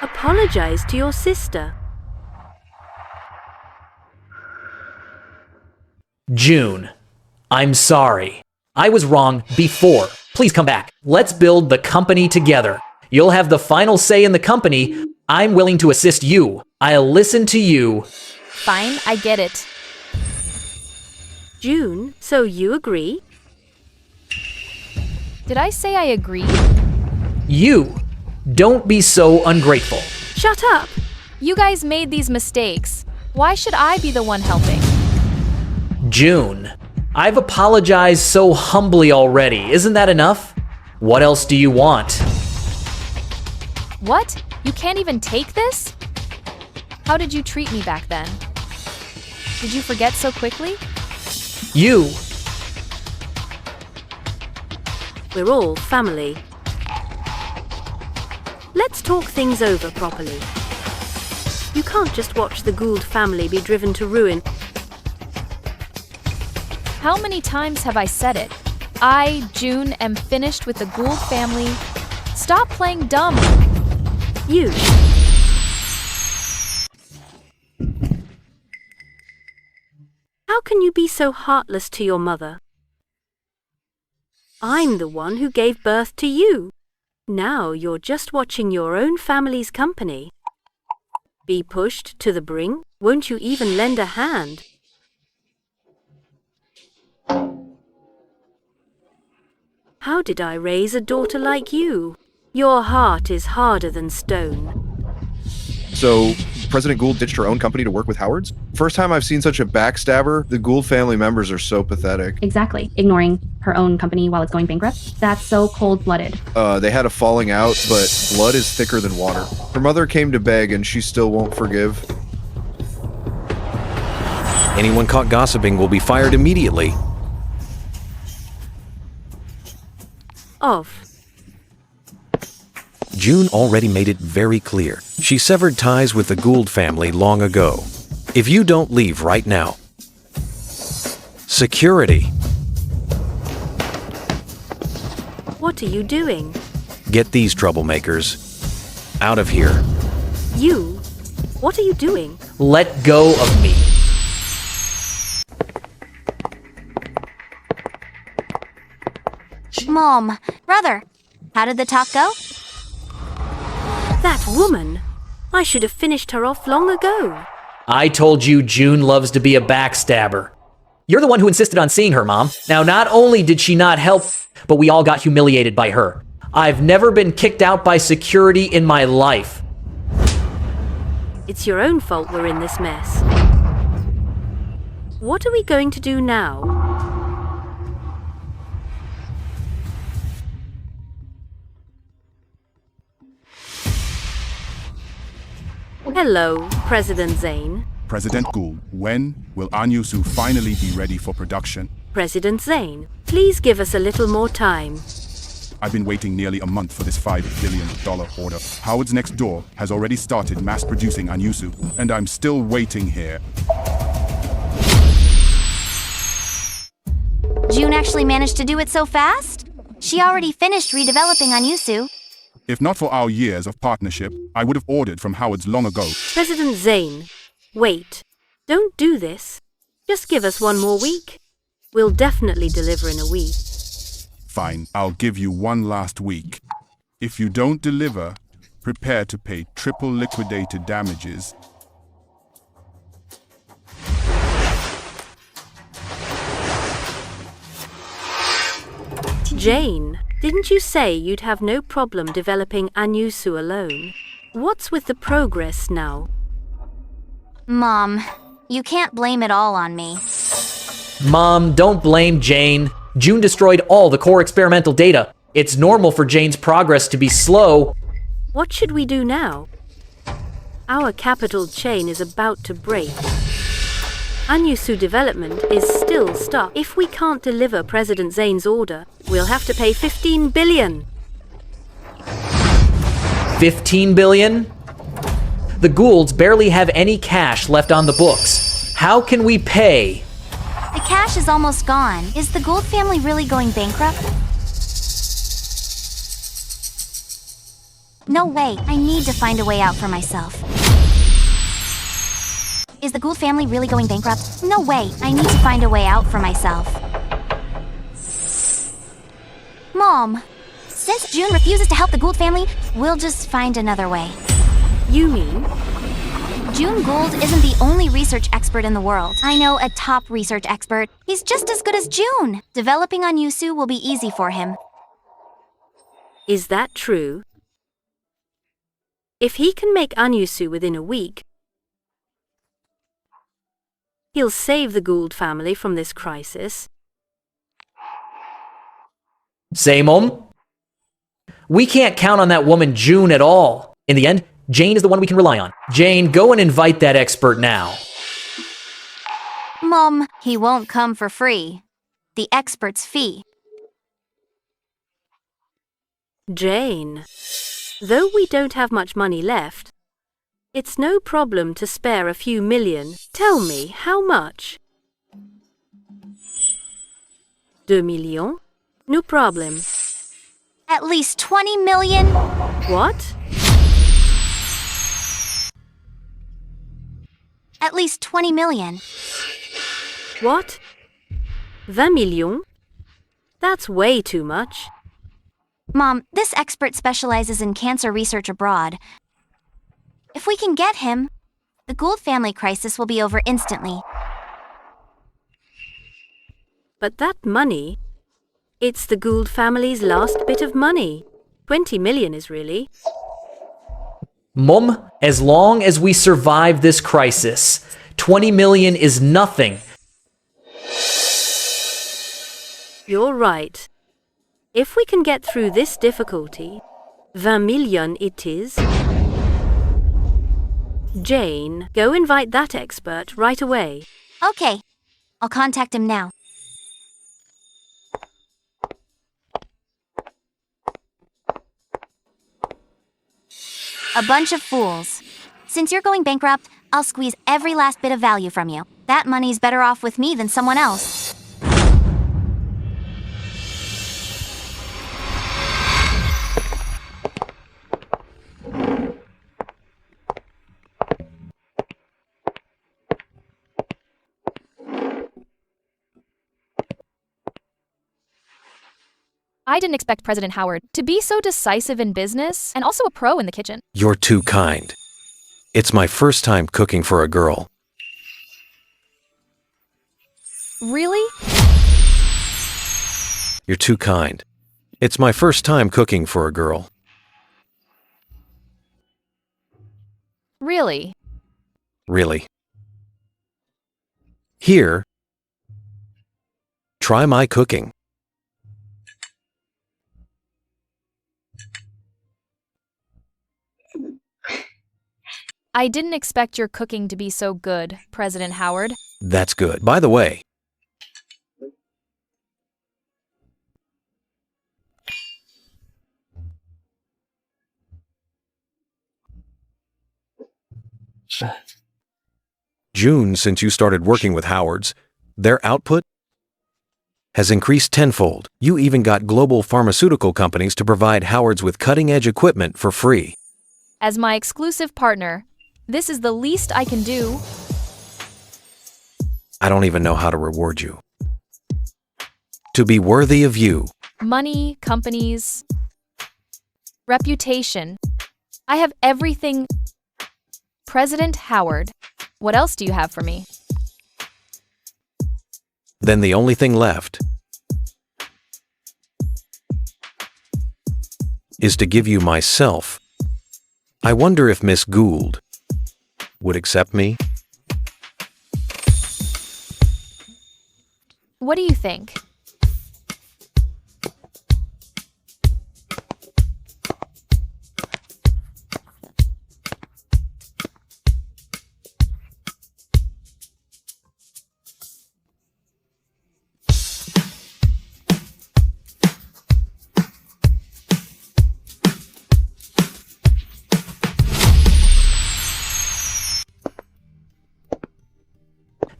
Apologize to your sister. June, I'm sorry. I was wrong before. Please come back. Let's build the company together. You'll have the final say in the company. I'm willing to assist you. I'll listen to you. Fine, I get it. June, so you agree? Did I say I agree? You. Don't be so ungrateful. Shut up! You guys made these mistakes. Why should I be the one helping? June, I've apologized so humbly already. Isn't that enough? What else do you want? What? You can't even take this? How did you treat me back then? Did you forget so quickly? You. We're all family. Let's talk things over properly. You can't just watch the Gould family be driven to ruin. How many times have I said it? I, June, am finished with the Gould family. Stop playing dumb. You. How can you be so heartless to your mother? I'm the one who gave birth to you. Now you're just watching your own family's company. Be pushed to the brink? Won't you even lend a hand? How did I raise a daughter like you? Your heart is harder than stone. So, President Gould ditched her own company to work with Howard's? First time I've seen such a backstabber. The Gould family members are so pathetic. Exactly. Ignoring her own company while it's going bankrupt. That's so cold-blooded. They had a falling out, but blood is thicker than water. Her mother came to beg and she still won't forgive. Anyone caught gossiping will be fired immediately. Off. June already made it very clear. She severed ties with the Gould family long ago. If you don't leave right now, security. What are you doing? Get these troublemakers out of here. You? What are you doing? Let go of me. Mom, brother, how did the talk go? That woman! I should have finished her off long ago. I told you June loves to be a backstabber. You're the one who insisted on seeing her, Mom. Now, not only did she not help, but we all got humiliated by her. I've never been kicked out by security in my life. It's your own fault we're in this mess. What are we going to do now? Hello, President Zane. President Gould, when will Anyusu finally be ready for production? President Zane, please give us a little more time. I've been waiting nearly a month for this $5 billion order. Howard's Next Door has already started mass producing Anyusu, and I'm still waiting here. June actually managed to do it so fast? She already finished redeveloping Anyusu. If not for our years of partnership, I would have ordered from Howard's long ago. President Zane, wait. Don't do this. Just give us one more week. We'll definitely deliver in a week. Fine, I'll give you one last week. If you don't deliver, prepare to pay triple liquidated damages. Jane, didn't you say you'd have no problem developing Anyusu alone? What's with the progress now? Mom, you can't blame it all on me. Mom, don't blame Jane. June destroyed all the core experimental data. It's normal for Jane's progress to be slow. What should we do now? Our capital chain is about to break. Anyusu development is still stuck. If we can't deliver President Zane's order, we'll have to pay $15 billion. 15 billion? The Goulds barely have any cash left on the books. How can we pay? The cash is almost gone. Is the Gould family really going bankrupt? No way. I need to find a way out for myself. Is the Gould family really going bankrupt? No way. I need to find a way out for myself. Mom, since June refuses to help the Gould family, we'll just find another way. You mean? June Gould isn't the only research expert in the world. I know a top research expert. He's just as good as June. Developing Anyusu will be easy for him. Is that true? If he can make Anyusu within a week, he'll save the Gould family from this crisis. Say, Mom? We can't count on that woman June at all. In the end, Jane is the one we can rely on. Jane, go and invite that expert now. Mom, he won't come for free. The expert's fee. Jane, though we don't have much money left, it's no problem to spare a few million. Tell me, how much? 2 millions? No problem. At least 20 million? What? At least 20 million. What? 20 millions? That's way too much. Mom, this expert specializes in cancer research abroad. If we can get him, the Gould family crisis will be over instantly. But that money, it's the Gould family's last bit of money. 20 million is really. Mum, as long as we survive this crisis, 20 million is nothing. You're right. If we can get through this difficulty, 20 million it is. Jane, go invite that expert right away. Okay, I'll contact him now. A bunch of fools. Since you're going bankrupt, I'll squeeze every last bit of value from you. That money's better off with me than someone else. I didn't expect President Howard to be so decisive in business and also a pro in the kitchen. You're too kind. It's my first time cooking for a girl. Really? You're too kind. It's my first time cooking for a girl. Really? Really. Here, try my cooking. I didn't expect your cooking to be so good, President Howard. That's good. By the way, June, since you started working with Howard's, their output has increased tenfold. You even got global pharmaceutical companies to provide Howard's with cutting-edge equipment for free. As my exclusive partner, this is the least I can do. I don't even know how to reward you. To be worthy of you. Money, companies, reputation. I have everything. President Howard, what else do you have for me? Then the only thing left is to give you myself. I wonder if Miss Gould would accept me? What do you think?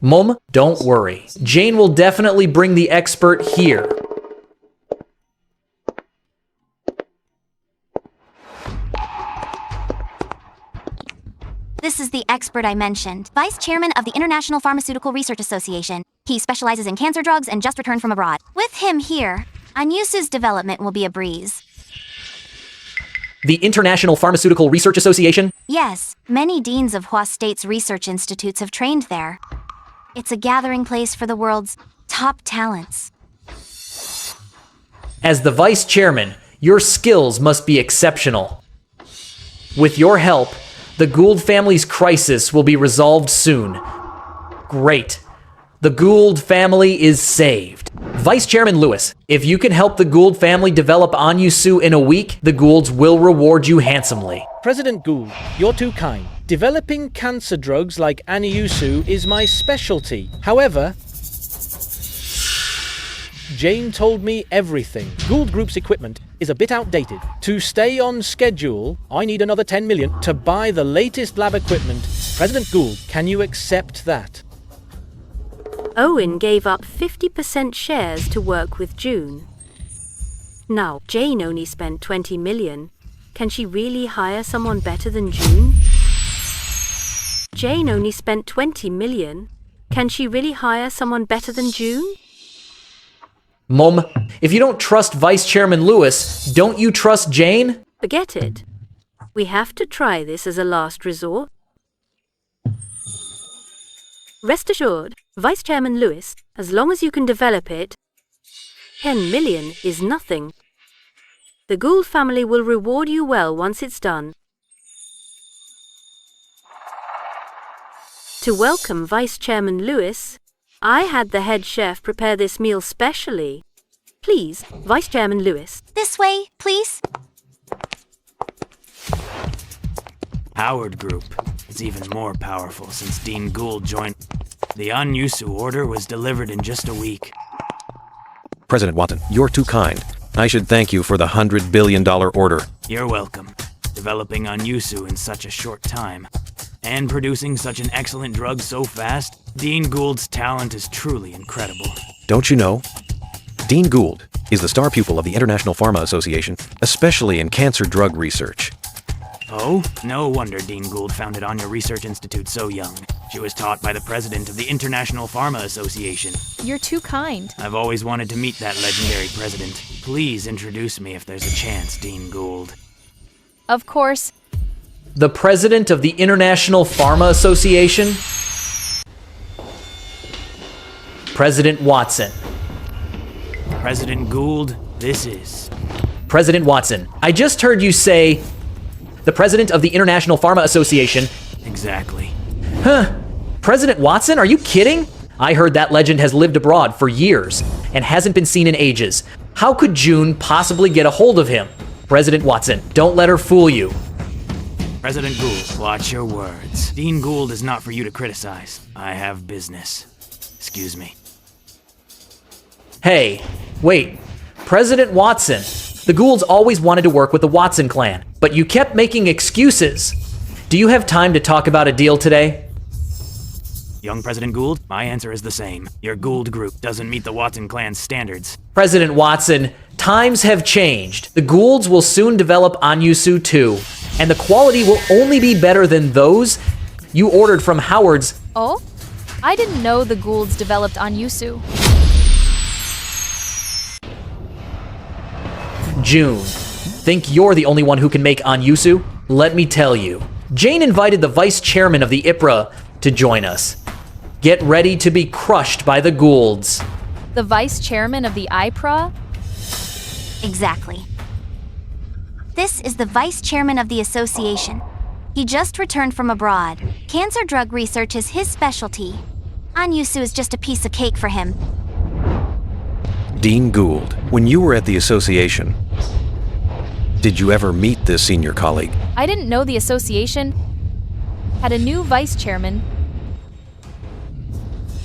Mum, don't worry. Jane will definitely bring the expert here. This is the expert I mentioned, Vice Chairman of the International Pharmaceutical Research Association. He specializes in cancer drugs and just returned from abroad. With him here, Anyusu's development will be a breeze. The International Pharmaceutical Research Association? Yes, many deans of Hua State's research institutes have trained there. It's a gathering place for the world's top talents. As the vice chairman, your skills must be exceptional. With your help, the Gould family's crisis will be resolved soon. Great. The Gould family is saved. Vice Chairman Lewis, if you can help the Gould family develop Anyusu in a week, the Goulds will reward you handsomely. President Gould, you're too kind. Developing cancer drugs like Anyusu is my specialty. However, Jane told me everything. Gould Group's equipment is a bit outdated. To stay on schedule, I need another 10 million to buy the latest lab equipment. President Gould, can you accept that? Owen gave up 50% shares to work with June. Now, Jane only spent 20 million. Can she really hire someone better than June? Jane only spent 20 million. Can she really hire someone better than June? Mom, if you don't trust Vice Chairman Lewis, don't you trust Jane? Forget it. We have to try this as a last resort. Rest assured, Vice Chairman Lewis, as long as you can develop it, 10 million is nothing. The Gould family will reward you well once it's done. To welcome Vice Chairman Lewis, I had the head chef prepare this meal specially. Please, Vice Chairman Lewis. This way, please. Howard Group is even more powerful since Dean Gould joined. The Anyusu order was delivered in just a week. President Watson, you're too kind. I should thank you for the $100 billion order. You're welcome. Developing Anyusu in such a short time and producing such an excellent drug so fast, Dean Gould's talent is truly incredible. Don't you know? Dean Gould is the star pupil of the International Pharma Association, especially in cancer drug research. Oh, no wonder Dean Gould founded Anya Research Institute so young. She was taught by the president of the International Pharma Association. You're too kind. I've always wanted to meet that legendary president. Please introduce me if there's a chance, Dean Gould. Of course. The president of the International Pharma Association? President Watson. President Gould, this is... President Watson, I just heard you say... the president of the International Pharma Association. Exactly. Huh. President Watson, are you kidding? I heard that legend has lived abroad for years and hasn't been seen in ages. How could June possibly get a hold of him? President Watson, don't let her fool you. President Gould, watch your words. Dean Gould is not for you to criticize. I have business. Excuse me. Hey, wait. President Watson, the Goulds always wanted to work with the Watson clan, but you kept making excuses. Do you have time to talk about a deal today? Young President Gould, my answer is the same. Your Gould group doesn't meet the Watson clan's standards. President Watson, times have changed. The Goulds will soon develop Anyusu too, and the quality will only be better than those you ordered from Howard's. Oh? I didn't know the Goulds developed Anyusu. June, think you're the only one who can make Anyusu? Let me tell you. Jane invited the vice chairman of the IPRA to join us. Get ready to be crushed by the Goulds. The vice chairman of the IPRA? Exactly. This is the vice chairman of the association. He just returned from abroad. Cancer drug research is his specialty. Anyusu is just a piece of cake for him. Dean Gould, when you were at the association, did you ever meet this senior colleague? I didn't know the association had a new vice chairman.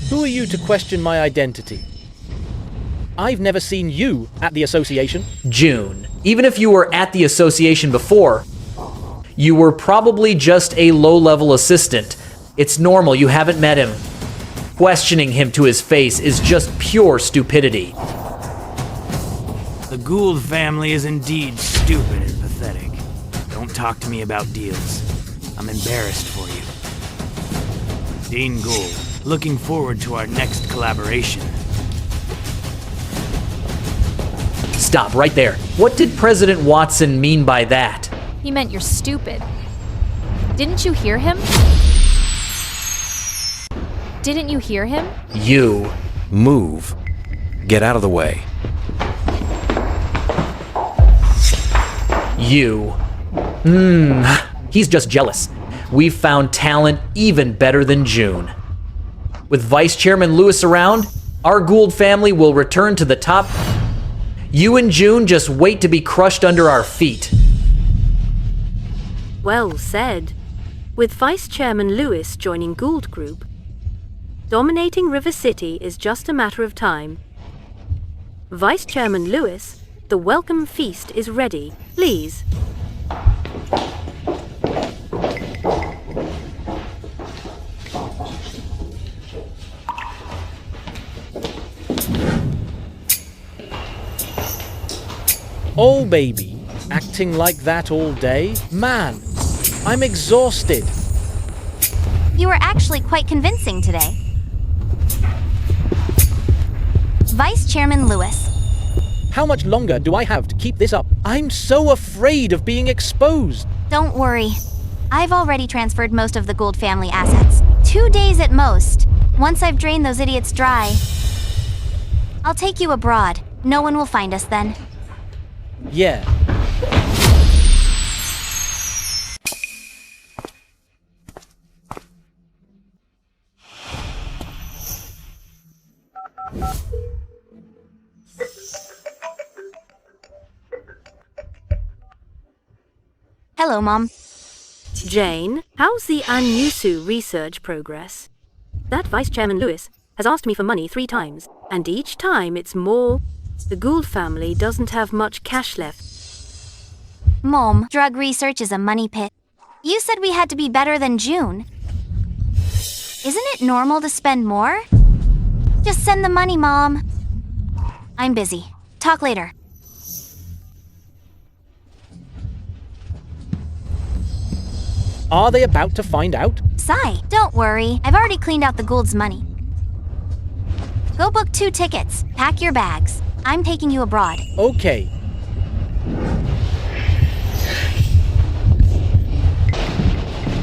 Who are you to question my identity? I've never seen you at the association. June, even if you were at the association before, you were probably just a low-level assistant. It's normal you haven't met him. Questioning him to his face is just pure stupidity. The Gould family is indeed stupid and pathetic. Don't talk to me about deals. I'm embarrassed for you. Dean Gould, looking forward to our next collaboration. Stop right there. What did President Watson mean by that? He meant you're stupid. Didn't you hear him? Didn't you hear him? You. Move. Get out of the way. You. He's just jealous. We've found talent even better than June. With Vice Chairman Lewis around, our Gould family will return to the top. You and June just wait to be crushed under our feet. Well said. With Vice Chairman Lewis joining Gould Group, dominating River City is just a matter of time. Vice Chairman Lewis, the welcome feast is ready. Please. Oh, baby, acting like that all day? Man, I'm exhausted. You were actually quite convincing today. Vice Chairman Lewis. How much longer do I have to keep this up? I'm so afraid of being exposed. Don't worry. I've already transferred most of the Gould family assets. 2 days at most. Once I've drained those idiots dry. I'll take you abroad. No one will find us then. Yeah. Hello, Mom. Jane, how's the Anyusu research progress? That Vice Chairman Lewis has asked me for money 3 times, and each time it's more. The Gould family doesn't have much cash left. Mom, drug research is a money pit. You said we had to be better than June. Isn't it normal to spend more? Just send the money, Mom. I'm busy. Talk later. Are they about to find out? Sai, don't worry. I've already cleaned out the Gould's money. Go book 2 tickets. Pack your bags. I'm taking you abroad. Okay.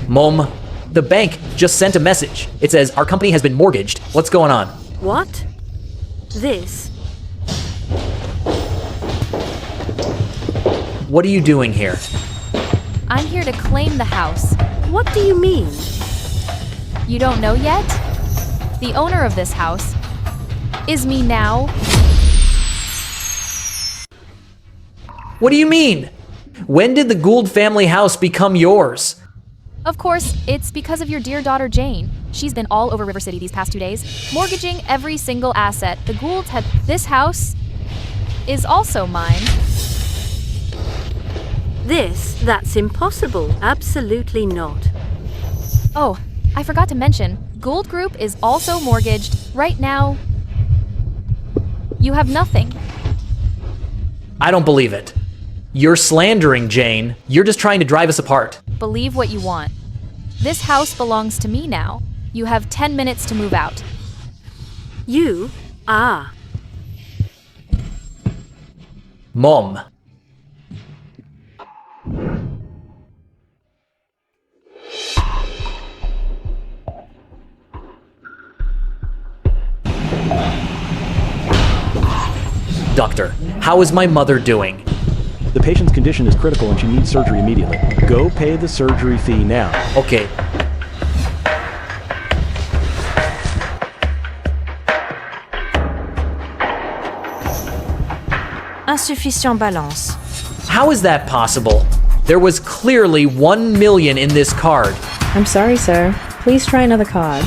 Mom, the bank just sent a message. It says our company has been mortgaged. What's going on? What? This? What are you doing here? I'm here to claim the house. What do you mean? You don't know yet? The owner of this house is me now. What do you mean? When did the Gould family house become yours? Of course, it's because of your dear daughter Jane. She's been all over River City these past 2 days, mortgaging every single asset. The Goulds had. This house is also mine. That's impossible. Absolutely not. Oh, I forgot to mention, Gould Group is also mortgaged. Right now, you have nothing. I don't believe it. You're slandering Jane. You're just trying to drive us apart. Believe what you want. This house belongs to me now. You have 10 minutes to move out. You? Ah. Mom. Doctor, how is my mother doing? The patient's condition is critical and she needs surgery immediately. Go pay the surgery fee now. Okay. Insufficient balance. How is that possible? There was clearly 1 million in this card. I'm sorry, sir. Please try another card.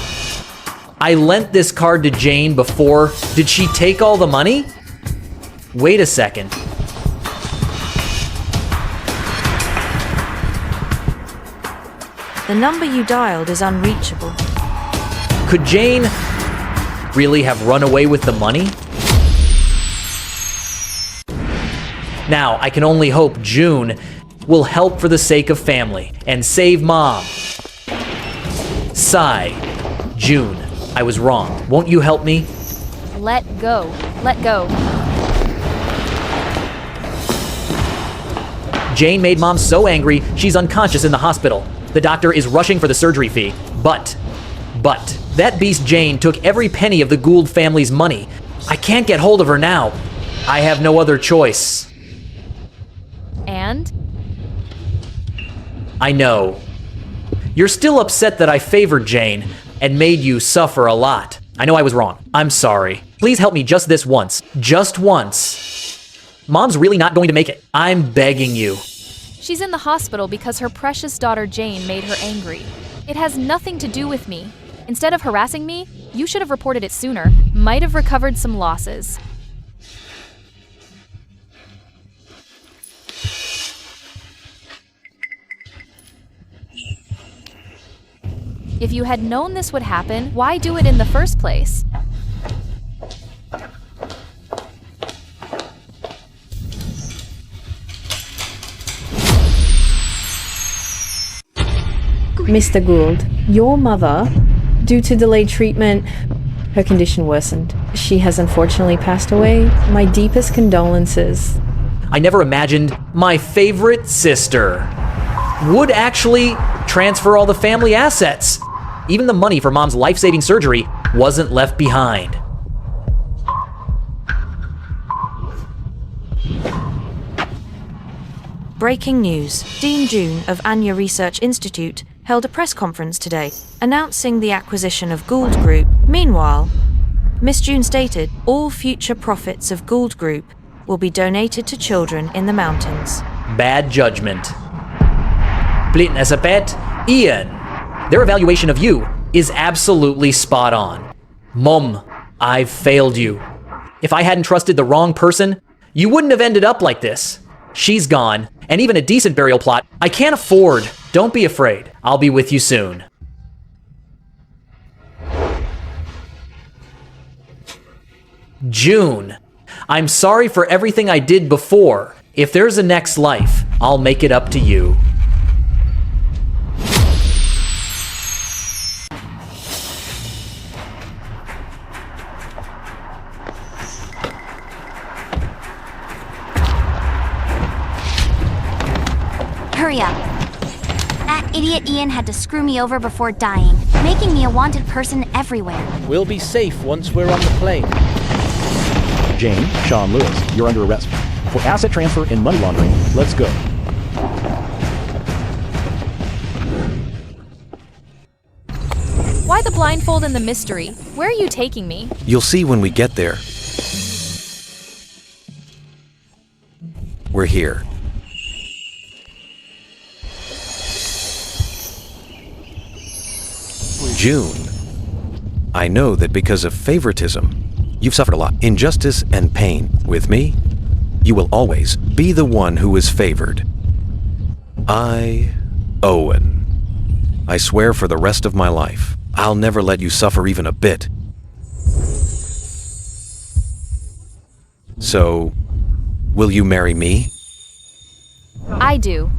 I lent this card to Jane before. Did she take all the money? Wait a second. The number you dialed is unreachable. Could Jane really have run away with the money? Now, I can only hope June will help for the sake of family and save Mom. Sigh. June, I was wrong. Won't you help me? Let go. Let go. Jane made Mom so angry, she's unconscious in the hospital. The doctor is rushing for the surgery fee. But, that beast Jane took every penny of the Gould family's money. I can't get hold of her now. I have no other choice. And? I know. You're still upset that I favored Jane and made you suffer a lot. I know I was wrong. I'm sorry. Please help me just this once. Just once. Mom's really not going to make it. I'm begging you. She's in the hospital because her precious daughter Jane made her angry. It has nothing to do with me. Instead of harassing me, you should have reported it sooner. Might have recovered some losses. If you had known this would happen, why do it in the first place? Mr. Gould, your mother, due to delayed treatment, her condition worsened. She has unfortunately passed away. My deepest condolences. I never imagined my favorite sister would actually transfer all the family assets. Even the money for Mom's life-saving surgery wasn't left behind. Breaking news. Dean June of Anya Research Institute held a press conference today announcing the acquisition of Gould Group. Meanwhile, Miss June stated all future profits of Gould Group will be donated to children in the mountains. Bad judgment. Blitten as a bet, Ian. Their evaluation of you is absolutely spot on. Mom, I've failed you. If I hadn't trusted the wrong person, you wouldn't have ended up like this. She's gone, and even a decent burial plot I can't afford. Don't be afraid. I'll be with you soon. June. I'm sorry for everything I did before. If there's a next life, I'll make it up to you. Hurry up. That idiot Ian had to screw me over before dying, making me a wanted person everywhere. We'll be safe once we're on the plane. Jane, Sean Lewis, you're under arrest. For asset transfer and money laundering, let's go. Why the blindfold and the mystery? Where are you taking me? You'll see when we get there. We're here. June, I know that because of favoritism, you've suffered a lot, injustice and pain. With me, you will always be the one who is favored. I, Owen, I swear for the rest of my life, I'll never let you suffer even a bit. So, will you marry me? I do.